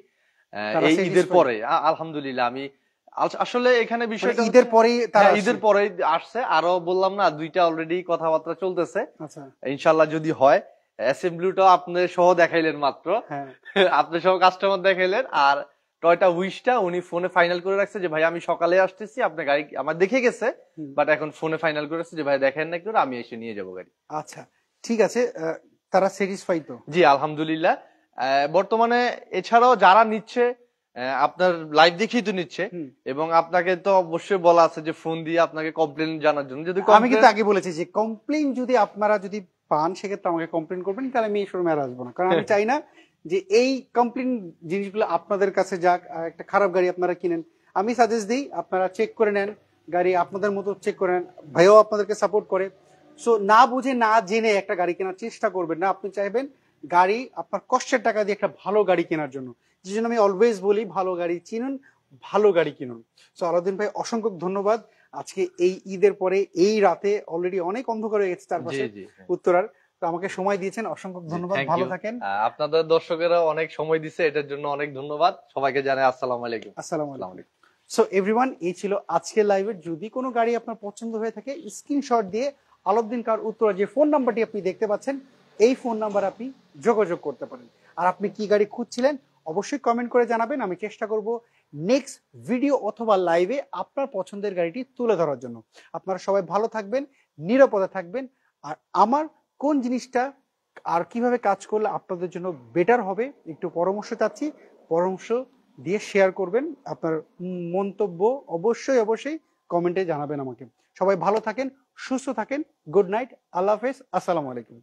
[SPEAKER 2] এই ঈদের পরে। আলহামদুলিল্লাহ, আমি আসলে এখানে বিষয়টা
[SPEAKER 1] ঈদের পরেই
[SPEAKER 2] ঈদের পরে আসছে। আরো বললাম না, 2টা অলরেডি কথাবার্তা চলতেছে। ইনশাল্লাহ যদি হয়, অ্যাসেম্বলিটাও আপনি সহ দেখাইলেন মাত্র, আপনি সহ কাস্টমার দেখাইলেন। আর টয়টা উইশটা উনি ফোনে ফাইনাল করে রাখছে যে ভাই আমি সকালে আসতেছি, আপনার গাড়ি আমার দেখে গেছে, বাট এখন ফোনে ফাইনাল করে রাখছে যে ভাই দেখেন না করে, আমি এসে নিয়ে যাবো গাড়ি।
[SPEAKER 1] আচ্ছা, ঠিক আছে, তারা স্যাটিসফাই তো?
[SPEAKER 2] জি আলহামদুলিল্লাহ। বর্তমানে এছাড়াও যারা নিচ্ছে, আপনার লাইভ দেখেই তো নিচ্ছে, এবং আপনাকে তো অবশ্যই বলা আছে যে ফোন দিয়ে আপনাকে কমপ্লেন জানার জন্য। যদি
[SPEAKER 1] আমি কিন্তু আগে বলেছি যে কমপ্লেন যদি আপনারা যদি পান, সেক্ষেত্রে আমাকে কমপ্লেন করবেন, তাহলে আমি এই শোরুমে আর আসবো না, কারণ আমি চাই না যে এই কমপ্লেন জিনিসগুলো আপনাদের কাছে যাক, একটা খারাপ গাড়ি আপনারা কিনেন। আমি সাজেস্ট দিই আপনারা চেক করে নেন গাড়ি, আপনাদের মতো চেক করে নেন। ভাইও আপনাদেরকে সাপোর্ট করে। সো না বুঝে না জেনে একটা গাড়ি কেনার চেষ্টা করবেন না। আপনি চাইবেন গাড়ি আপনার কষ্টের টাকা দিয়ে একটা ভালো গাড়ি কেনার জন্য, যে জন্য আমি অলওয়েজ বলি ভালো গাড়ি চিনুন, ভালো গাড়ি কিনুন। সো আলাউদ্দিন ভাই অসংখ্য ধন্যবাদ। আজকে এই ঈদের পরে এই রাতে অলরেডি অনেক অন্ধকার হয়ে গেছে চারপাশে উত্তরার, তো আমাকে সময় দিয়েছেন, অসংখ্য ধন্যবাদ। ভালো থাকেন।
[SPEAKER 2] আপনাদের দর্শকেরা অনেক সময় দিচ্ছে, এটার জন্য অনেক ধন্যবাদ। সবাইকে জানাই আসসালামু আলাইকুম।
[SPEAKER 1] আসসালামু আলাইকুম। সো এভরিওয়ান, এই ছিল আজকের লাইভের। যদি কোনো গাড়ি আপনার পছন্দ হয়ে থাকে, স্ক্রিনশট দিয়ে আলাউদ্দিন কার উত্তরা যে ফোন নাম্বারটি আপনি দেখতে পাচ্ছেন, এই ফোন নাম্বার আপনি যোগাযোগ করতে পারেন। আর আপনি কি গাড়ি খুঁজছিলেন অবশ্যই কমেন্ট করে জানাবেন, আমি চেষ্টা করব নেক্সট ভিডিও অথবা লাইভে আপনার পছন্দের গাড়িটি তুলে ধরার জন্য। আপনারা সবাই ভালো থাকবেন, নিরাপদে থাকবেন। আর আমার কোন জিনিসটা আর কিভাবে কাজ করলে আপনাদের জন্য বেটার হবে একটু পরামর্শ চাচ্ছি, পরামর্শ দিয়ে শেয়ার করবেন। আপনার মন্তব্য অবশ্যই অবশ্যই কমেন্টে জানাবেন আমাকে। সবাই ভালো থাকেন, সুস্থ থাকেন। গুড নাইট, আল্লাহ হাফেজ, আসসালামু আলাইকুম।